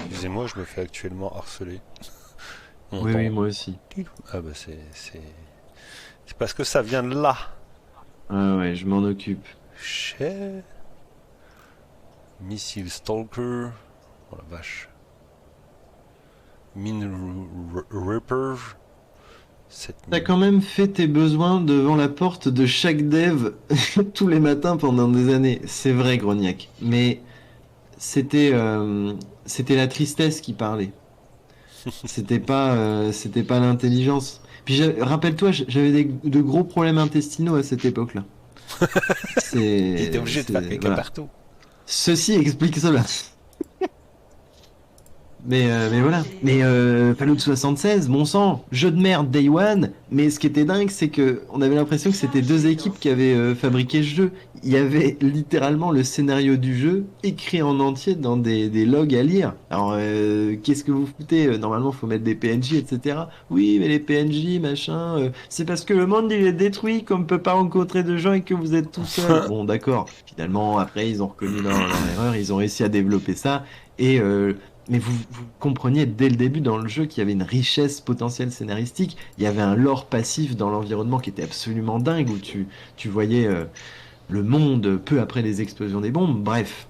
Excusez-moi, je me fais actuellement harceler. On Oui, entend- oui, moi aussi. Ah bah c'est parce que ça vient de là. Ah ouais, je m'en occupe. Chez Missile Stalker. Oh la vache. Mine Ripper. T'as quand même fait tes besoins devant la porte de chaque dev tous les matins pendant des années. C'est vrai, Grognac. Mais c'était la tristesse qui parlait. C'était pas l'intelligence. Puis rappelle-toi, j'avais de gros problèmes intestinaux à cette époque-là. Il était obligé de faire caca voilà. partout. Ceci explique cela. Mais voilà. Mais Fallout 76, bon sang, jeu de merde Day One. Mais ce qui était dingue, c'est que on avait l'impression que c'était deux équipes qui avaient fabriqué ce jeu. Il y avait littéralement le scénario du jeu écrit en entier dans des logs à lire. Alors qu'est-ce que vous foutez? Normalement, faut mettre des PNJ, etc. Oui, mais les PNJ, machin, c'est parce que le monde il est détruit, qu'on ne peut pas rencontrer de gens et que vous êtes tout seul. Bon, d'accord. Finalement, après, ils ont reconnu leur erreur, ils ont réussi à développer ça et mais vous compreniez dès le début dans le jeu qu'il y avait une richesse potentielle scénaristique. Il y avait un lore passif dans l'environnement qui était absolument dingue, où tu voyais le monde peu après les explosions des bombes. Bref,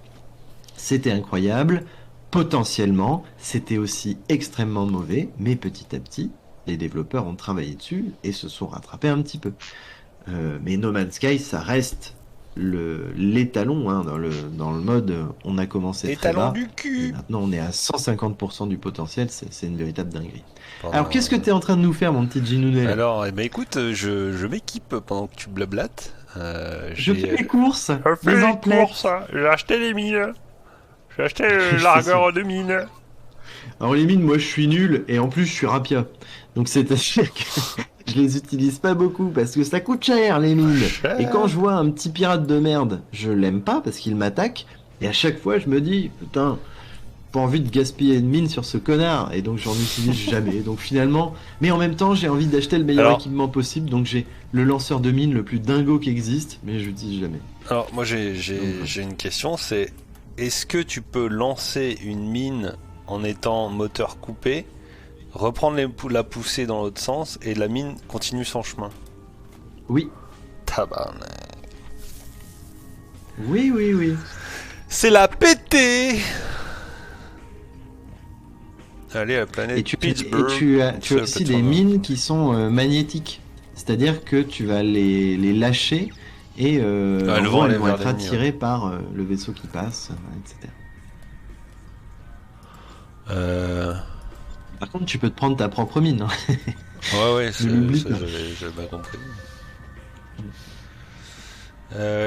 c'était incroyable. Potentiellement, c'était aussi extrêmement mauvais, mais petit à petit, les développeurs ont travaillé dessus et se sont rattrapés un petit peu. Mais No Man's Sky, ça reste l'étalon hein, dans le mode on a commencé très L'étalon bas du cul. et maintenant on est à 150% du potentiel, c'est une véritable dinguerie. Pendant- Alors qu'est-ce que tu es en train de nous faire mon petit Ginounet? Alors, eh ben, écoute, je m'équipe pendant que tu blablates. Je fais les courses, Je fais les les emplettes. courses, j'ai acheté les mines. J'ai acheté le largueur de mines. Alors les mines, moi je suis nul et en plus je suis rapia. Donc c'est-à-dire que je les utilise pas beaucoup parce que ça coûte cher les mines. Cher. Et quand je vois un petit pirate de merde, je l'aime pas parce qu'il m'attaque. Et à chaque fois je me dis, putain, pas envie de gaspiller une mine sur ce connard. Et donc j'en utilise jamais. Donc finalement, mais en même temps j'ai envie d'acheter le meilleur Alors- équipement possible. Donc j'ai le lanceur de mine le plus dingo qui existe, mais je l'utilise jamais. Alors, moi j'ai une question, c'est est-ce que tu peux lancer une mine en étant moteur coupé, reprendre la poussée dans l'autre sens et la mine continue son chemin? Oui, Tabarnak. oui, oui, oui. C'est la pété. Allez, la planète Et tu Pittsburgh. as seule aussi des plateforme. mines qui sont magnétiques. C'est-à-dire que tu vas les lâcher et Ah, en le gros, vent elles aller vont vers être l'ennemi, attirées par le vaisseau qui passe, etc. Par contre, tu peux te prendre ta propre mine. Hein. Ouais, Ne l'oublie pas. j'avais pas compris.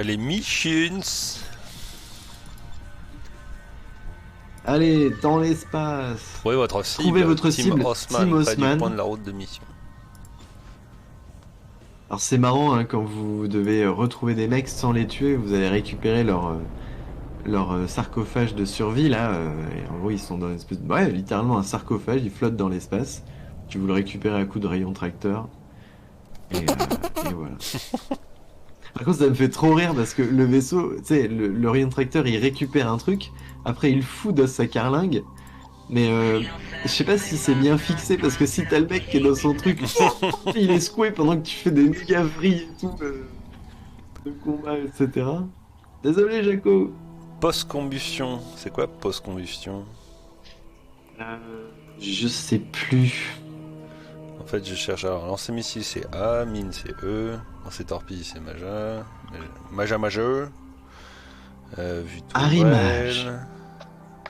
Les missions. Allez, dans l'espace. Trouvez votre cible. Trouvez votre Team cible, Haussmann, Team près du Haussmann. point de la route de mission. Alors c'est marrant hein, quand vous devez retrouver des mecs sans les tuer, vous allez récupérer leur sarcophage de survie là. Et en gros, ils sont dans une espèce de... Ouais, littéralement un sarcophage, ils flottent dans l'espace. Tu vous le récupères à coup de rayon tracteur. Et voilà. Par contre, ça me fait trop rire parce que le vaisseau, tu sais, le rayon tracteur, il récupère un truc, après il le fout dans sa carlingue, Mais je sais pas si c'est bien fixé parce que si t'as le mec qui est dans son truc, il est secoué pendant que tu fais des méga vrilles et tout, de combat, etc. Désolé, Jaco. Post-combustion. C'est quoi post-combustion? Je sais plus. En fait, je cherche. Alors, lancer missile c'est A, mine c'est E, lancer torpille c'est majeur. Majeur. Vue Arrimage. tourelle.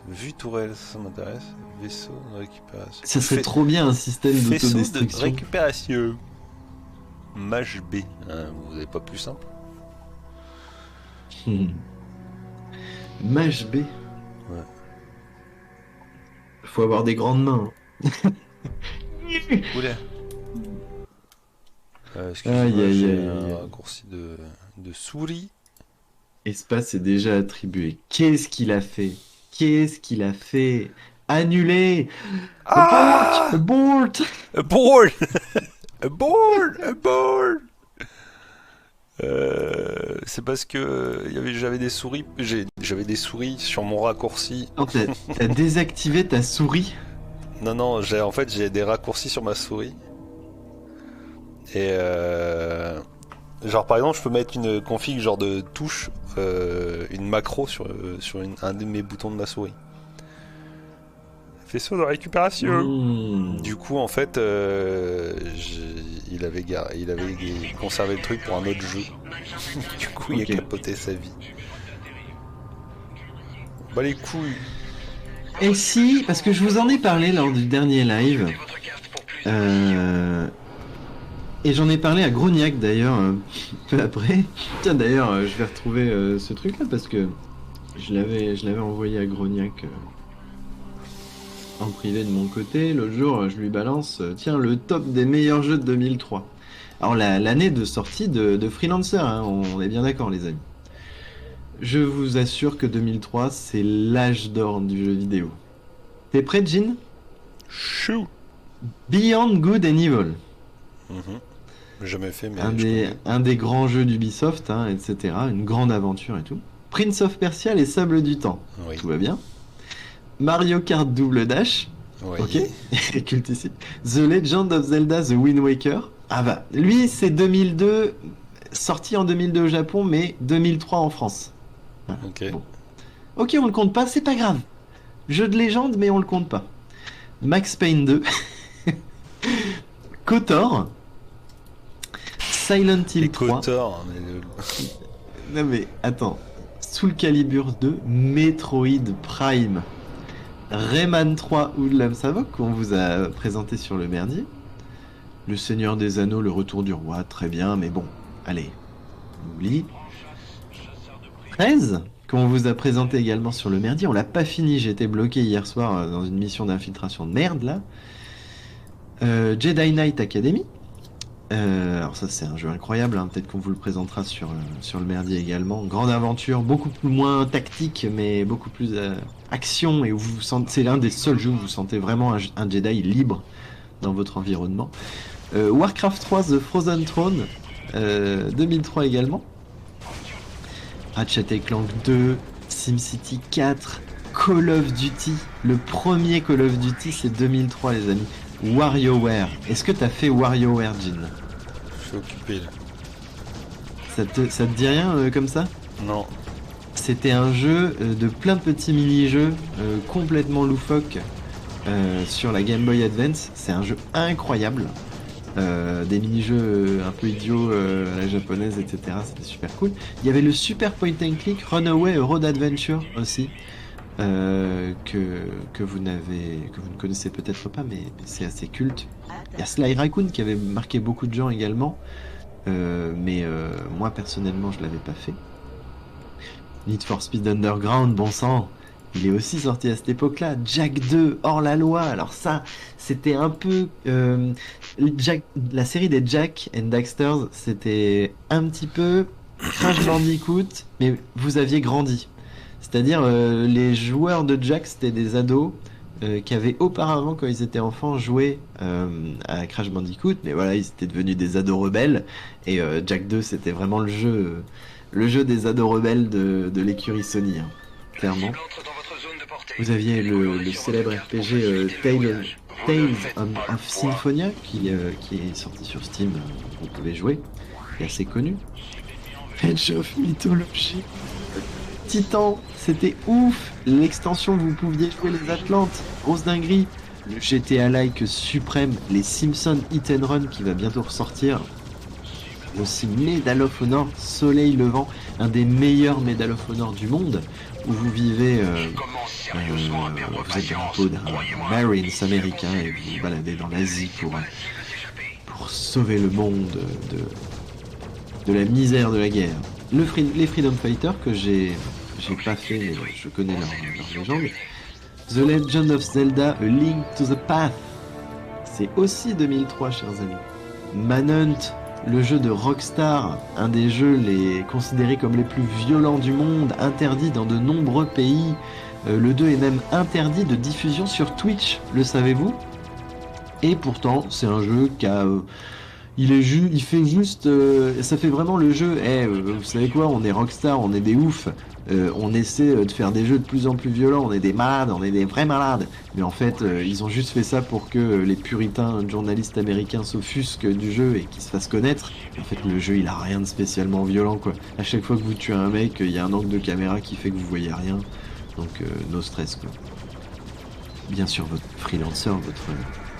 Vue tourelle, ça m'intéresse. Vaisseau de récupération. Ça serait trop bien un système Vaisseau de d'autodestruction. récupération. Mage B. Hein, vous avez pas plus simple? Mage B. Ouais. Faut avoir des grandes mains. Oula. Excusez-moi, Aïe, aïe, j'ai aïe, un aïe. raccourci de souris. Espace est déjà attribué. Qu'est-ce qu'il a fait? Qu'est-ce qu'il a fait? Annulé! Ah! Abort! A board! A board! A board! C'est parce que j'avais des souris, j'avais des souris sur mon raccourci. Non, t'as désactivé ta souris? Non, en fait j'ai des raccourcis sur ma souris. Et genre par exemple je peux mettre une config genre de touche, une macro sur un de mes boutons de ma souris. Faisceau de récupération. Du coup en fait il avait conservé le truc pour un autre jeu. Du coup il a capoté sa vie. Bah les couilles. Et si, parce que je vous en ai parlé lors du dernier live, et j'en ai parlé à Grognac d'ailleurs, peu après. Tiens d'ailleurs, je vais retrouver ce truc là parce que je l'avais envoyé à Grognac en privé de mon côté. L'autre jour, je lui balance, tiens, le top des meilleurs jeux de 2003. Alors l'année de sortie de Freelancer, hein, on est bien d'accord les amis. Je vous assure que 2003, c'est l'âge d'or du jeu vidéo. T'es prêt, Jin? Chou. Beyond Good and Evil. Jamais fait, mais un des grands jeux d'Ubisoft, hein, etc. Une grande aventure et tout. Prince of Persia, les Sables du Temps. Oui. Tout va bien. Mario Kart Double Dash. Oui. Ok. Cultissime. The Legend of Zelda The Wind Waker. Ah bah, lui, c'est 2002, sorti en 2002 au Japon, mais 2003 en France. Ok. Bon. Ok, on le compte pas, c'est pas grave. Jeu de légende, mais on le compte pas. Max Payne 2. KOTOR. Silent Hill 3. KOTOR, Non mais attends. Soul Calibur 2, Metroid Prime, Rayman 3 Hoodlum Savok qu'on vous a présenté sur le merdier. Le Seigneur des Anneaux, le Retour du Roi, très bien, mais bon, allez, on oublie. 13 qu'on vous a présenté également sur le merdier, on l'a pas fini, j'ai été bloqué hier soir dans une mission d'infiltration de merde là. Jedi Knight Academy. Alors ça c'est un jeu incroyable, hein. Peut-être qu'on vous le présentera sur le merdier également. Grande aventure, beaucoup moins tactique, mais beaucoup plus action, et où vous sentez, c'est l'un des seuls jeux où vous sentez vraiment un Jedi libre dans votre environnement. Warcraft 3 The Frozen Throne, 2003 également. Ratchet & Clank 2, SimCity 4, Call of Duty. Le premier Call of Duty c'est 2003 les amis. WarioWare. Est-ce que t'as fait WarioWare, Jin? Je suis occupé là. Ça te dit rien comme ça? Non. C'était un jeu de plein de petits mini-jeux complètement loufoques sur la Game Boy Advance. C'est un jeu incroyable. Des mini-jeux un peu idiots à la japonaise, etc. C'était super cool. Il y avait le super point and click Runaway Road Adventure aussi. Que vous ne connaissez peut-être pas, mais c'est assez culte. Il y a Sly Raccoon qui avait marqué beaucoup de gens également, mais moi personnellement je l'avais pas fait. Need for Speed Underground, bon sang, il est aussi sorti à cette époque-là. Jack 2, hors la loi. Alors ça, c'était un peu la série des Jack and Daxters, c'était un petit peu Crash Bandicoot, mais vous aviez grandi. C'est-à-dire les joueurs de Jack c'était des ados qui avaient auparavant quand ils étaient enfants joué à Crash Bandicoot, mais voilà ils étaient devenus des ados rebelles et Jack 2 c'était vraiment le jeu des ados rebelles de l'écurie Sony, hein, clairement. Vous aviez le célèbre RPG Tales of Symphonia qui est sorti sur Steam, vous pouvez jouer, qui est assez connu. Edge of Mythology, Titan, c'était ouf. L'extension, vous pouviez jouer les Atlantes, grosse dinguerie. Le GTA-like suprême, les Simpsons Hit and Run qui va bientôt ressortir. Aussi Medal of Honor, Soleil Levant, un des meilleurs Medal of Honor du monde, où vous vivez, vous êtes dans la peau d'un Marines américain et vous vous baladez dans l'Asie pour sauver le monde de la misère de la guerre. Les Freedom Fighters que j'ai pas fait, mais je connais leur légende. The Legend of Zelda, A Link to the Path, c'est aussi 2003, chers amis. Manhunt, le jeu de Rockstar, un des jeux considérés comme les plus violents du monde, interdit dans de nombreux pays. Le 2 est même interdit de diffusion sur Twitch, le savez-vous? Et pourtant, c'est un jeu qui a... il fait juste... ça fait vraiment le jeu, vous savez quoi, on est Rockstar, on est des oufs, on essaie de faire des jeux de plus en plus violents, on est des malades, on est des vrais malades. Mais en fait, ils ont juste fait ça pour que les puritains journalistes américains s'offusquent du jeu et qu'ils se fassent connaître. En fait, le jeu, il a rien de spécialement violent, quoi. À chaque fois que vous tuez un mec, il y a un angle de caméra qui fait que vous voyez rien. Donc, no stress, quoi. Bien sûr, votre freelancer,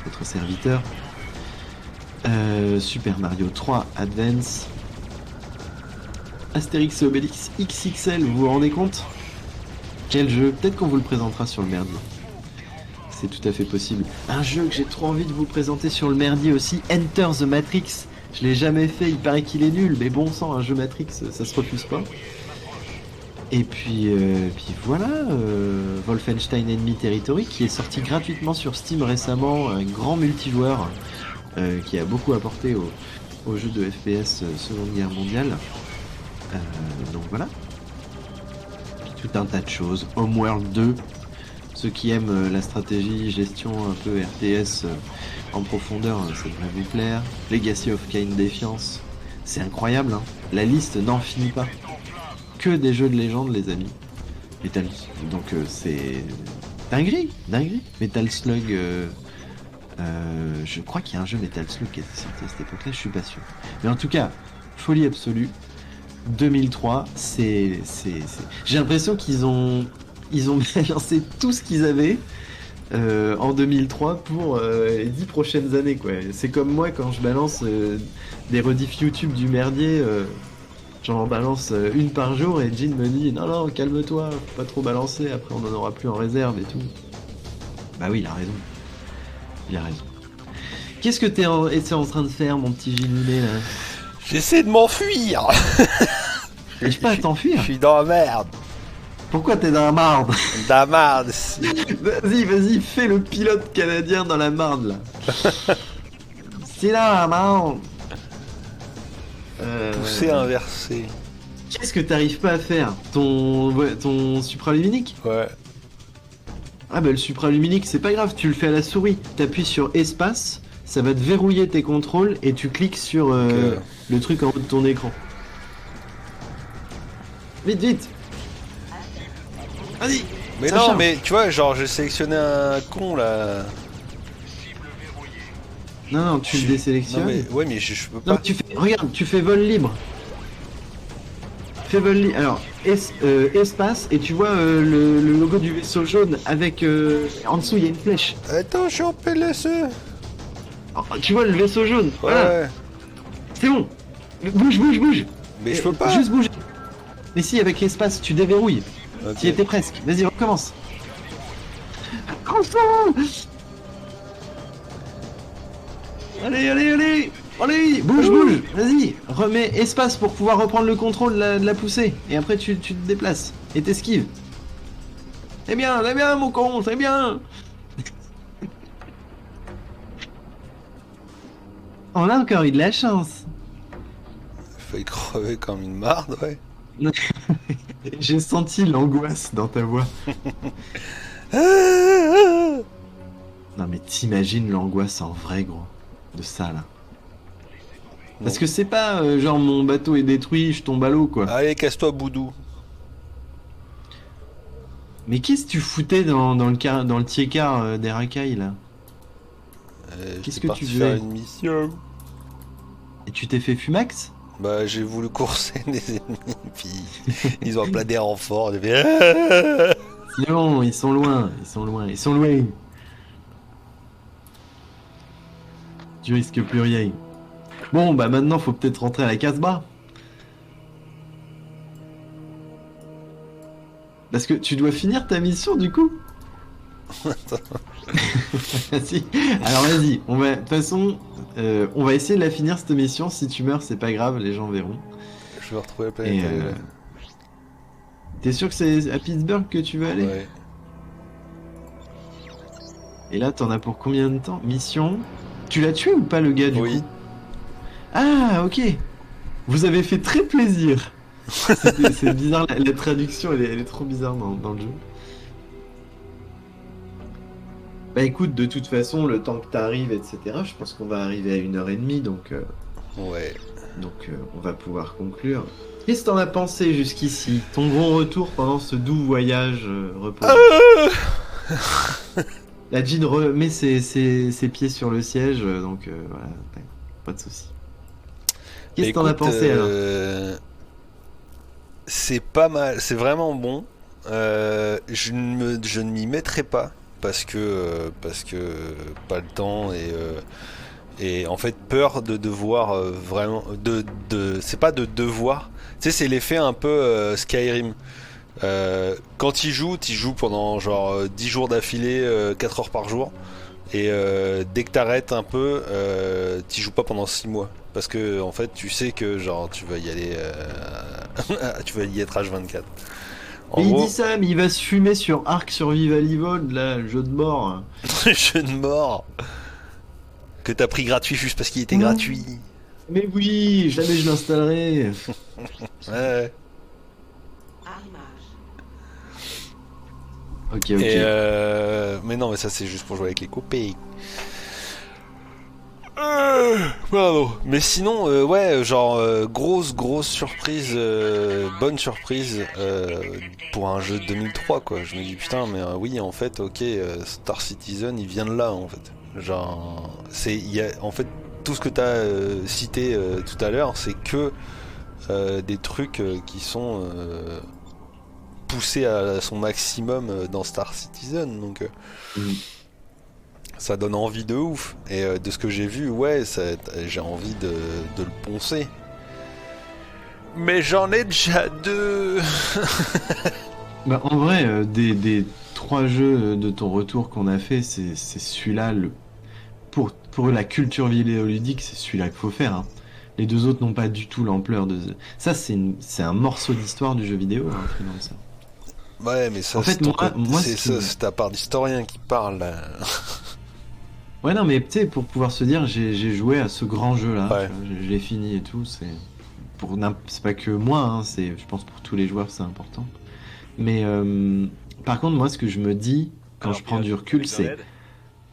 votre serviteur. Super Mario 3 Advance, Astérix et Obélix XXL, vous vous rendez compte? Quel jeu? Peut-être qu'on vous le présentera sur le merdier. C'est tout à fait possible. Un jeu que j'ai trop envie de vous présenter sur le merdier aussi, Enter the Matrix. Je l'ai jamais fait, il paraît qu'il est nul, mais bon sang, un jeu Matrix, ça se refuse pas. Et puis voilà, Wolfenstein Enemy Territory qui est sorti gratuitement sur Steam récemment, un grand multijoueur. Qui a beaucoup apporté au jeu de FPS Seconde Guerre mondiale. Donc voilà. Puis tout un tas de choses. Homeworld 2, ceux qui aiment la stratégie, gestion un peu RTS en profondeur, ça devrait vous plaire. Legacy of Kain Défiance, c'est incroyable, hein. La liste n'en finit pas. Que des jeux de légende, les amis. Donc c'est dinguerie. Metal Slug... je crois qu'il y a un jeu Metal Slug qui était sorti à cette époque-là, je suis pas sûr. Mais en tout cas, folie absolue. 2003, c'est... J'ai l'impression qu'ils ont lancé tout ce qu'ils avaient en 2003 pour les 10 prochaines années, quoi. C'est comme moi quand je balance des rediffs YouTube du merdier, j'en balance une par jour et Jean me dit non, calme-toi, faut pas trop balancer, après on en aura plus en réserve et tout. Bah oui, il a raison. Il a raison. Qu'est-ce que t'es en train de faire, mon petit Ginoulet, là? J'essaie de m'enfuir. J'arrive pas à t'enfuir. Je suis dans la merde. Pourquoi t'es dans la marde? Dans la marde. Vas-y, fais le pilote canadien dans la marde, là. C'est là, la marde. Poussée inversée. Qu'est-ce que t'arrives pas à faire? Ton supraluminique? Ouais. Ah bah le supraluminique, c'est pas grave, tu le fais à la souris. T'appuies sur espace, ça va te verrouiller tes contrôles et tu cliques sur le truc en haut de ton écran. Vite. Vas-y. Mais non, mais tu vois, genre j'ai sélectionné un con là. Non, tu le désélectionnes. Non, mais, ouais, mais je peux pas. Non, regarde, tu fais vol libre. Fais vol libre. Alors, espace, et tu vois le logo du vaisseau jaune avec. En dessous, il y a une flèche. Attends, je suis en PLSE. Oh, tu vois le vaisseau jaune? Ouais. Voilà. C'est bon. Bouge. Mais je peux pas. Juste bouger. Mais si, avec l'espace, tu déverrouilles. Okay. Tu y étais presque. Vas-y, recommence. Enfin. Allez, bouge, vas-y, remets espace pour pouvoir reprendre le contrôle de la poussée, et après tu te déplaces, et t'esquives. C'est bien, mon con, c'est bien. On a encore eu de la chance. Failli crever comme une marde, ouais. J'ai senti l'angoisse dans ta voix. Non mais t'imagines l'angoisse en vrai, gros, de ça là. Parce que c'est pas genre mon bateau est détruit, je tombe à l'eau, quoi. Allez, casse-toi, Boudou. Mais qu'est-ce que tu foutais dans le tiers-quart des racailles là? Qu'est-ce J'étais que parti tu faire faisais? une mission. Et tu t'es fait fumax? Bah j'ai voulu courser des ennemis, puis ils ont appelé des renforts, j'ai fait... C'est bon, ils sont loin. Tu risques plus rien. Bon, bah maintenant, faut peut-être rentrer à la Casbah. Parce que tu dois finir ta mission, du coup. Si. Alors vas-y, de toute façon, on va essayer de la finir cette mission. Si tu meurs, c'est pas grave, les gens verront. Je vais retrouver la Et planète. t'es sûr que c'est à Pittsburgh que tu veux aller? Ouais. Et là, t'en as pour combien de temps? Mission? Tu l'as tué ou pas le gars du Oui. coup? Ah, ok. Vous avez fait très plaisir. C'est bizarre, la traduction, elle est trop bizarre dans le jeu. Bah écoute, de toute façon, le temps que t'arrives, etc., je pense qu'on va arriver à 1h30, donc Ouais. on va pouvoir conclure. Qu'est-ce que t'en as pensé jusqu'ici? Ton gros retour pendant ce doux voyage reposant. La Jean remet ses pieds sur le siège, donc voilà, pas de soucis. Qu'est-ce que t'en as pensé alors? C'est pas mal, c'est vraiment bon. Je ne m'y mettrai pas parce que pas le temps et en fait peur de devoir vraiment c'est pas de devoir. Tu sais, c'est l'effet un peu Skyrim. Quand t'y joues pendant genre 10 jours d'affilée, 4 heures par jour. Et dès que t'arrêtes un peu, t'y joues pas pendant 6 mois. Parce que en fait, tu sais que genre tu vas y aller, tu vas y être H24. En Mais il gros, dit ça, mais il va se fumer sur Ark Survival Evolved, là, le jeu de mort. jeu de mort que t'as pris gratuit juste parce qu'il était Mmh. gratuit. Mais oui, jamais je l'installerai. Ouais. Ok. Et mais non, mais ça c'est juste pour jouer avec les copains. Pardon. Mais sinon, ouais, genre grosse surprise, bonne surprise pour un jeu de 2003 quoi. Je me dis putain, mais oui en fait, ok, Star Citizen, il vient de là en fait. Genre, en fait tout ce que t'as cité tout à l'heure, c'est que des trucs qui sont poussés à son maximum dans Star Citizen, donc. Ça donne envie de ouf. Et de ce que j'ai vu, ouais, j'ai envie de le poncer. Mais j'en ai déjà 2. Bah, en vrai, des 3 jeux de ton retour qu'on a fait, c'est celui-là, pour la culture vidéoludique, c'est celui-là qu'il faut faire. Hein. Les 2 autres n'ont pas du tout l'ampleur de... Ça, c'est un morceau d'histoire du jeu vidéo, hein, Freelancer. Ouais, mais ça, en fait, moi, c'est ta part d'historien qui parle. Là. Ouais, non, mais tu sais, pour pouvoir se dire, j'ai joué à ce grand jeu-là, Ouais. je l'ai fini et tout, c'est pas que moi, hein, je pense pour tous les joueurs, c'est important. Mais par contre, moi, ce que je me dis, quand je prends du recul, c'est,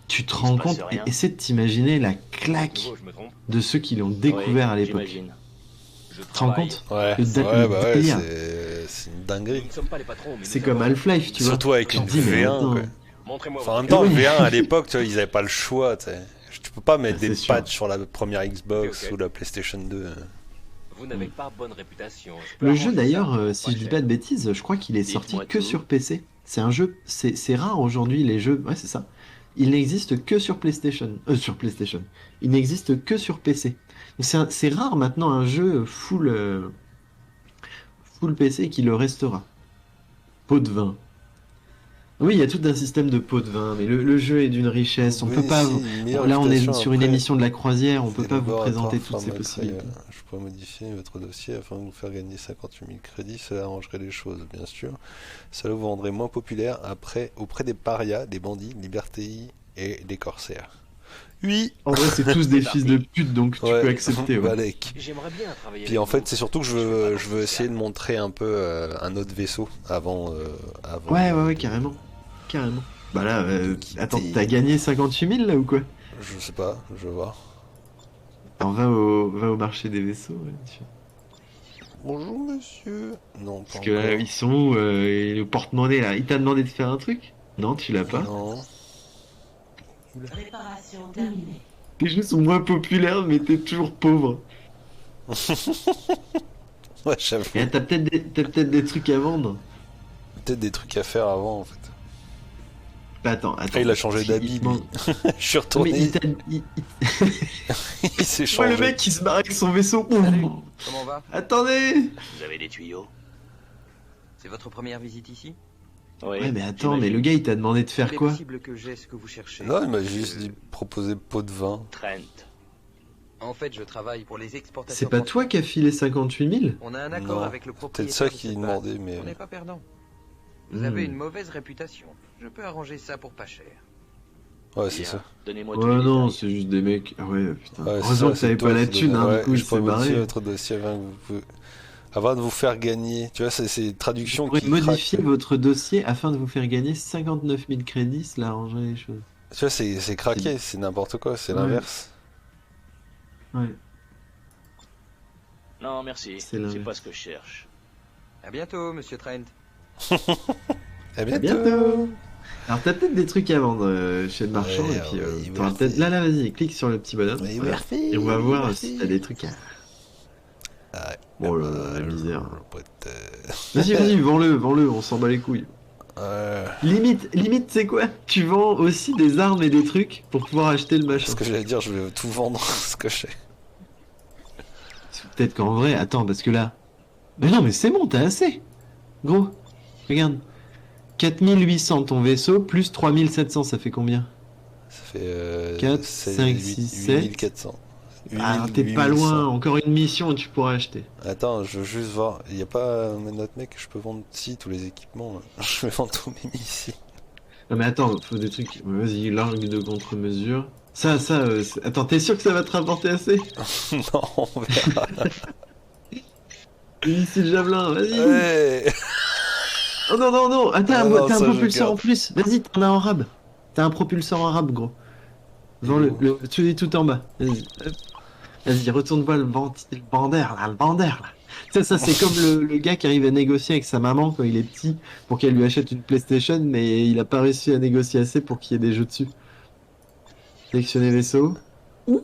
tu te rends compte, essaie de t'imaginer la claque de ceux qui l'ont découvert à l'époque. Tu te rends compte? Ouais, Le bah ouais, délire. c'est une dinguerie. C'est comme Half-Life, tu vois. Surtout avec une Tu te dis, mais V1, attends, quoi. Enfin, en même temps, le V1 à l'époque, tu vois, ils avaient pas le choix, tu sais. Tu peux pas mettre C'est des sûr. patchs sur la première Xbox ou la PlayStation 2. Vous n'avez pas bonne réputation. Le jeu d'ailleurs, si je dis pas de bêtises, je crois qu'il est sorti que sur PC. C'est un jeu, c'est rare aujourd'hui les jeux, ouais c'est ça. Il n'existe que sur PlayStation. Il n'existe que sur PC. Donc c'est rare maintenant un jeu full PC qui le restera. Pot de vin. Oui, il y a tout un système de pot de vin, mais le jeu est d'une richesse. On Oui, peut pas. si, une meilleure Là, on est réputation sur une après. émission de la croisière, on peut Les pas vous laboratoires présenter toutes ces permettraient, possibilités. Je pourrais modifier votre dossier afin de vous faire gagner 58 000 crédits, cela arrangerait les choses, bien sûr. Cela vous rendrait moins populaire auprès des parias, des bandits, libertés et des corsaires. Oui. En vrai, c'est tous des fils de pute, donc tu Ouais. peux accepter. Ouais. Balek. J'aimerais bien travailler. Puis en fait, c'est surtout que je veux essayer de montrer un peu un autre vaisseau avant. Ouais, carrément. Carrément. Bah là, quitter. attends, t'as gagné 58 000 là ou quoi? Je sais pas, je vais voir. Alors va au marché des vaisseaux. Ouais, Bonjour monsieur. Non, pas Parce que là, encore. ils sont où le porte-monnaie là? Il t'a demandé de faire un truc? Non, tu l'as pas. Non. Réparation terminée. Tes jeux sont moins populaires, mais t'es toujours pauvre. Ouais, j'avoue. Et là, t'as peut-être des trucs à vendre. Peut-être des trucs à faire avant en fait. Bah, attends. Après, il a changé d'habit, il te manque- lui. Je suis Mais retourné. il Il s'est Ouais, changé. le mec qui se barre avec son vaisseau. Comment on va? Attendez. Vous avez des tuyaux? C'est votre première visite ici? Oui. Ouais, mais attends, mais le gars il t'a demandé de faire Il est quoi? possible que j'ai ce que vous cherchez. Non, il m'a juste dit proposer pot de vin. Trent. En fait, je travaille pour les exportations. C'est pas toi qui as filé 58 000? On a un accord Non, avec le Peut-être propriétaire. ça de qu'il cette demandait, base. mais. On n'est pas perdant. Hmm. Vous avez une mauvaise réputation. Je peux arranger ça pour pas cher. Ouais, c'est Bien. ça. Donnez-moi tous Ouais, les non, détails. c'est juste des mecs. Ah ouais, putain. Ouais, c'est Heureusement ça, que t'avais c'est pas toi la qui thune, donne- hein, ouais, du coup, il je s'est peux modifier barré. votre dossier avant de vous faire gagner. Tu vois, c'est une Vous traduction pourrez qui modifier craque. votre dossier afin de vous faire gagner 59 000 crédits, cela arrangerait les choses. Tu vois, c'est craqué, c'est n'importe quoi, c'est Ouais. l'inverse. Ouais. Non, merci. C'est C'est l'inverse. pas ce que je cherche. À bientôt, monsieur Trent. À À bientôt. bientôt. Alors t'as peut-être des trucs à vendre chez le marchand Ouais, et puis ouais, t'auras ouais, peut-être... c'est- Là, vas-y, clique sur le petit bonhomme. Ouais, Voilà. merci, Et on va voir merci. si t'as des trucs à... Ah, Oh là là, la misère. Pote, Vas-y, vends-le, on s'en bat les couilles. Limite, c'est quoi? Tu vends aussi des armes et des trucs pour pouvoir acheter le machin. ce que j'allais dire, je vais tout vendre ce que j'ai. Peut-être qu'en vrai, attends, parce que là... Mais non, mais c'est bon, t'as assez. Gros, regarde. 4800 ton vaisseau, plus 3700, ça fait combien? Ça fait 4, 5, 6, 7. 8400. Ah, t'es pas loin, encore une mission et tu pourras acheter. Attends, je veux juste voir. Il n'y a pas notre mec que je peux vendre si tous les équipements là. Je vais vendre tous mes missiles. Non mais attends, faut des trucs... Vas-y, l'argue de contre-mesure. Ça, attends, t'es sûr que ça va te rapporter assez? Non, on verra. Ici le javelin, vas-y. Ouais. Oh non, attends, Ah non, t'as un ça, je propulseur garde. en plus. Vas-y, t'en as en rab. T'as un propulseur en rab, gros. Vends-le, tu es tout en bas. Vas-y, hop. Vas-y, retourne-moi le bander, là, le bander, là. Ça c'est comme le gars qui arrive à négocier avec sa maman quand il est petit pour qu'elle lui achète une PlayStation, mais il a pas réussi à négocier assez pour qu'il y ait des jeux dessus. Sélectionner vaisseau. Oui.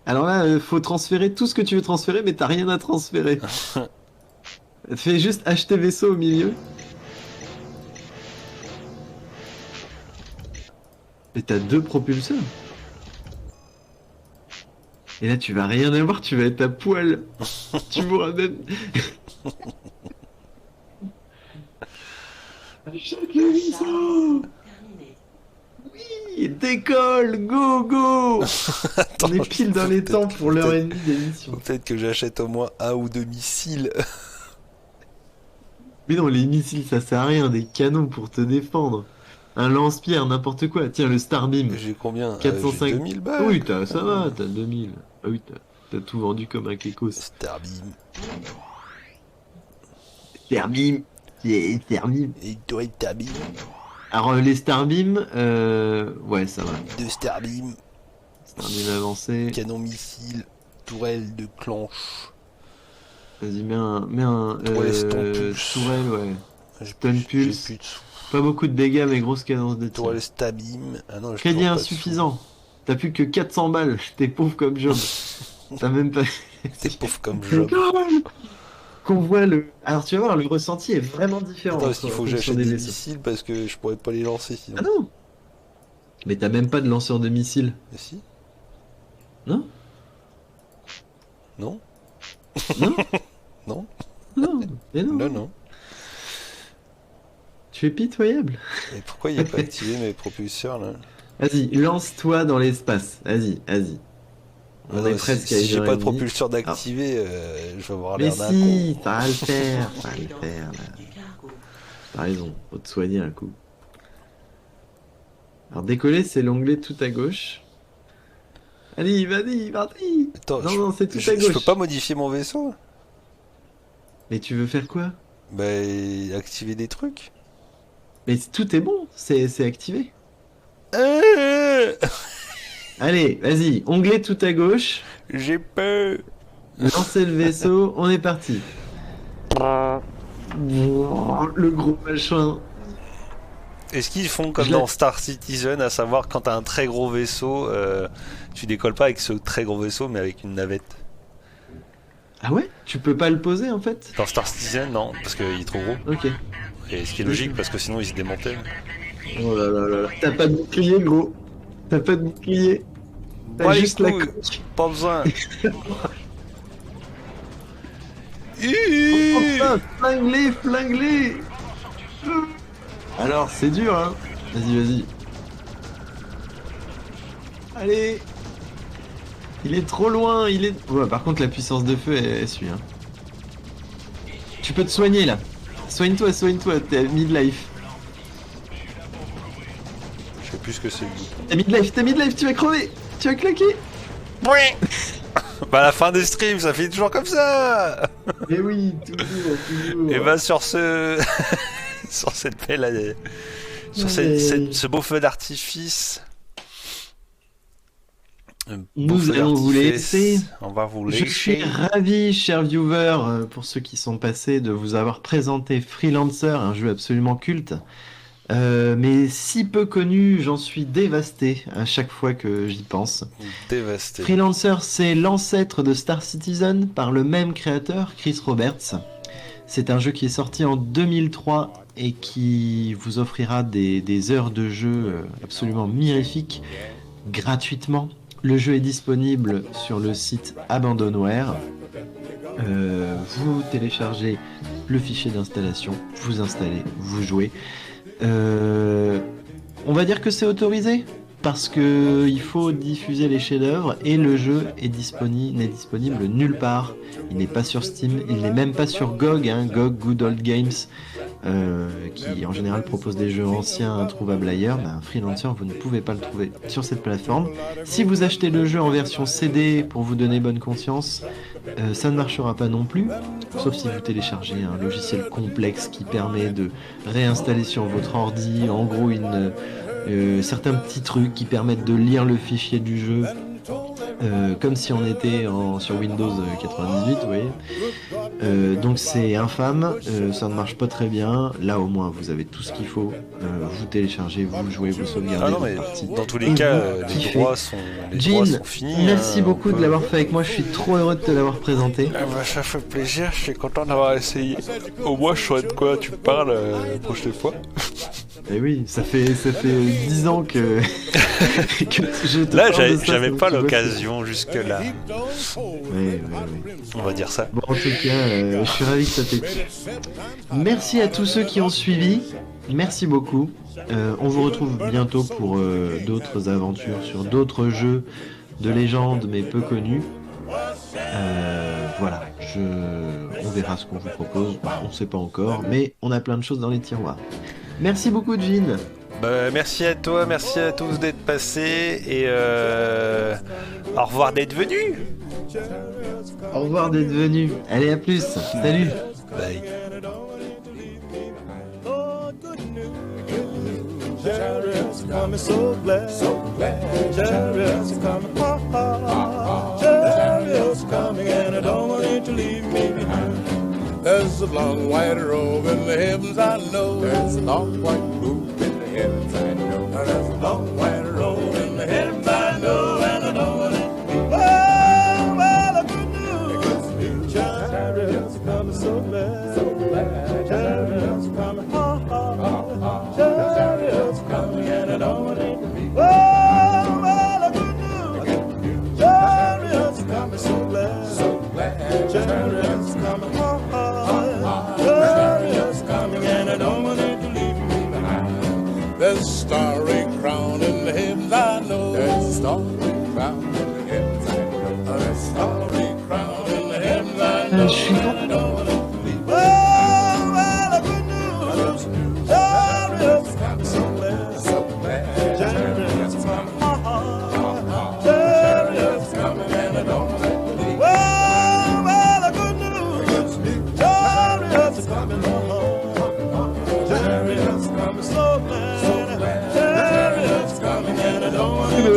Alors là, faut transférer tout ce que tu veux transférer, mais t'as rien à transférer. Fais juste acheter vaisseau au milieu. Et t'as 2 propulseurs. Et là, tu vas rien avoir, tu vas être à poil. Tu mourras même. Achète le vaisseau. Oui, décolle, go. Attends, On est pile dans les temps pour l'heure et demie Faut d'émission. peut-être que j'achète au moins 1 ou 2 missiles. Mais non, les missiles, ça sert à rien, des canons pour te défendre. Un lance-pierre, n'importe quoi. Tiens, le Starbeam. J'ai combien 405. J'ai 2000 balles. Oui, ça va, t'as 2000. Ah oui, t'as tout vendu comme un kékos. Starbeam. Starbeam. C'est Starbeam. Et toi, Starbeam. Alors, les Starbeam, ouais, ça va. 2 Starbeam. Starbeam avancé. Canon missile. Tourelle de clanche. Vas-y, mets un Tourelle Stompulse. tourelle, ouais. J'ai Stun plus- Pulse. j'ai plus de sous. Pas beaucoup de dégâts, mais grosse cadence de tir. Tourelle Stabim. Ah non, j'ai Crédit toujours pas de insuffisant. T'as plus que 400 balles. T'es pauvre comme Job. T'as même pas... sous. C'est pauvre comme job. Qu'on voit le... Alors, tu vas voir, le ressenti est vraiment différent. Attends, est-ce qu'il faut que sur j'achète des vaisseaux. missiles parce que je pourrais pas les lancer sinon. Ah non. Mais t'as même pas de lanceur de missiles. Mais si. Non. Non. Non. Non. Non. Mais non. Non, non. Tu es pitoyable. Et pourquoi il n'y a pas activé mes propulseurs là? Vas-y, lance-toi dans l'espace. Vas-y. On Non, est non, presque si à j'ai 1h30. pas de propulseur d'activer, je vais avoir Mais l'air d'un si, con. ça va le faire, là. T'as raison, faut te soigner un coup. Alors décoller, c'est l'onglet tout à gauche. Allez, vas-y. Attends, Non, c'est tout je à gauche. peux pas modifier mon vaisseau? Mais tu veux faire quoi? Bah, activer des trucs. Mais tout est bon, c'est activé. Euh, Allez, vas-y, onglet tout à gauche. J'ai peur. Lancez le vaisseau, on est parti. Le gros machin. Est-ce qu'ils font comme Je dans l'ai- Star Citizen, à savoir quand t'as un très gros vaisseau, tu décolles pas avec ce très gros vaisseau, mais avec une navette? Ah ouais? Tu peux pas le poser en fait? Dans Star Citizen, non, parce qu'il est trop gros. Ok. Et ce qui est logique, parce que sinon il se démontait. Oh là là là là. T'as pas de bouclier, gros. T'as pas de bouclier. T'as Bon, les juste la couilles. coque. Pas besoin. Enfin, flingue-les, flingue-les. Alors, c'est dur, hein. Vas-y, vas-y. Allez. Il est trop loin, il est... Ouais, par contre, la puissance de feu, elle suit, hein. Tu peux te soigner, là. Soigne-toi, t'es à midlife. Je sais plus ce que c'est. T'es midlife, tu vas crever. Tu vas claquer. Bah à la fin des streams, ça fait toujours comme ça. Mais oui, toujours. Et bah sur ce... sur cette belle... sur ce beau feu d'artifice... Nous allons vous laisser. On va vous Je suis laisser. ravi, chers viewers, pour ceux qui sont passés, de vous avoir présenté Freelancer, un jeu absolument culte. Mais si peu connu, j'en suis dévasté à chaque fois que j'y pense. Dévasté. Freelancer, c'est l'ancêtre de Star Citizen par le même créateur, Chris Roberts. C'est un jeu qui est sorti en 2003 et qui vous offrira des heures de jeu absolument mirifiques gratuitement. Le jeu est disponible sur le site Abandonware. Vous téléchargez le fichier d'installation, vous installez, vous jouez. On va dire que c'est autorisé parce que il faut diffuser les chefs-d'œuvre et le jeu n'est disponible nulle part. Il n'est pas sur Steam, il n'est même pas sur GOG, hein, GOG Good Old Games, qui en général propose des jeux anciens introuvables ailleurs. Ben, Freelancer, vous ne pouvez pas le trouver sur cette plateforme. Si vous achetez le jeu en version CD pour vous donner bonne conscience, ça ne marchera pas non plus, sauf si vous téléchargez un logiciel complexe qui permet de réinstaller sur votre ordi, en gros certains petits trucs qui permettent de lire le fichier du jeu, comme si on était sur Windows 98, vous voyez. Donc c'est infâme, ça ne marche pas très bien. Là au moins vous avez tout ce qu'il faut, vous téléchargez, vous jouez, vous sauvegardez Ah non, votre mais partie. dans tous Et les cas, vous les kiffez. droits sont Jean, finis. merci hein, beaucoup on de peut- l'avoir fait avec moi, je suis trop heureux de te l'avoir présenté. Ah bah, ça fait plaisir, je suis content d'avoir essayé. Au moins, je saurais de quoi tu parles la prochaine fois. Et oui, ça fait 10 ans que, que je te Là, parle de ça, j'avais ça pas me fait l'occasion jusque-là. bosser. Oui. On va dire ça. Bon, en tout cas, je suis ravi que ça t'ait plu. Merci à tous ceux qui ont suivi. Merci beaucoup. On vous retrouve bientôt pour d'autres aventures sur d'autres jeux de légende mais peu connus. Voilà, on verra ce qu'on vous propose. On sait pas encore, mais on a plein de choses dans les tiroirs. Merci beaucoup, Jean. Bah, merci à toi, merci à tous d'être passés et au revoir d'être venus. Au revoir d'être venu. Allez, à plus. Salut. Bye. Chariots coming, so glad, Chariots coming, ha ha. Chariots coming, and I don't want it to leave me behind. There's a long white robe in the heavens, I know. There's a long white robe in the heavens, I know. There's a long white robe in the heavens, I know, and I don't want it to be. Well, a good news. Chariots coming, so glad, Chariots coming, ha ha. Chariots coming, and I don't want it to be. Well, a good news. Chariots coming, so glad, Chariots coming, ha ha. Chariots coming, and I don't want it to leave me behind. There's a starry crown in the heavens, I know. There's a starry crown in the heavens, I know. There's a starry crown in the heavens, I know. And I don't want it to leave. Well, a good news. Chariots coming, so glad, Chariots coming, ha ha. Chariots coming, and I don't want it to leave. Well, a good news. Chariots coming, ha ha. Chariots coming, so glad, Chariots coming, and I don't want it to leave.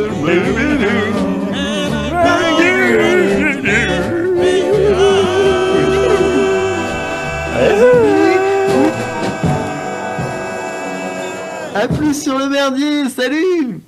À plus sur le merdier, salut!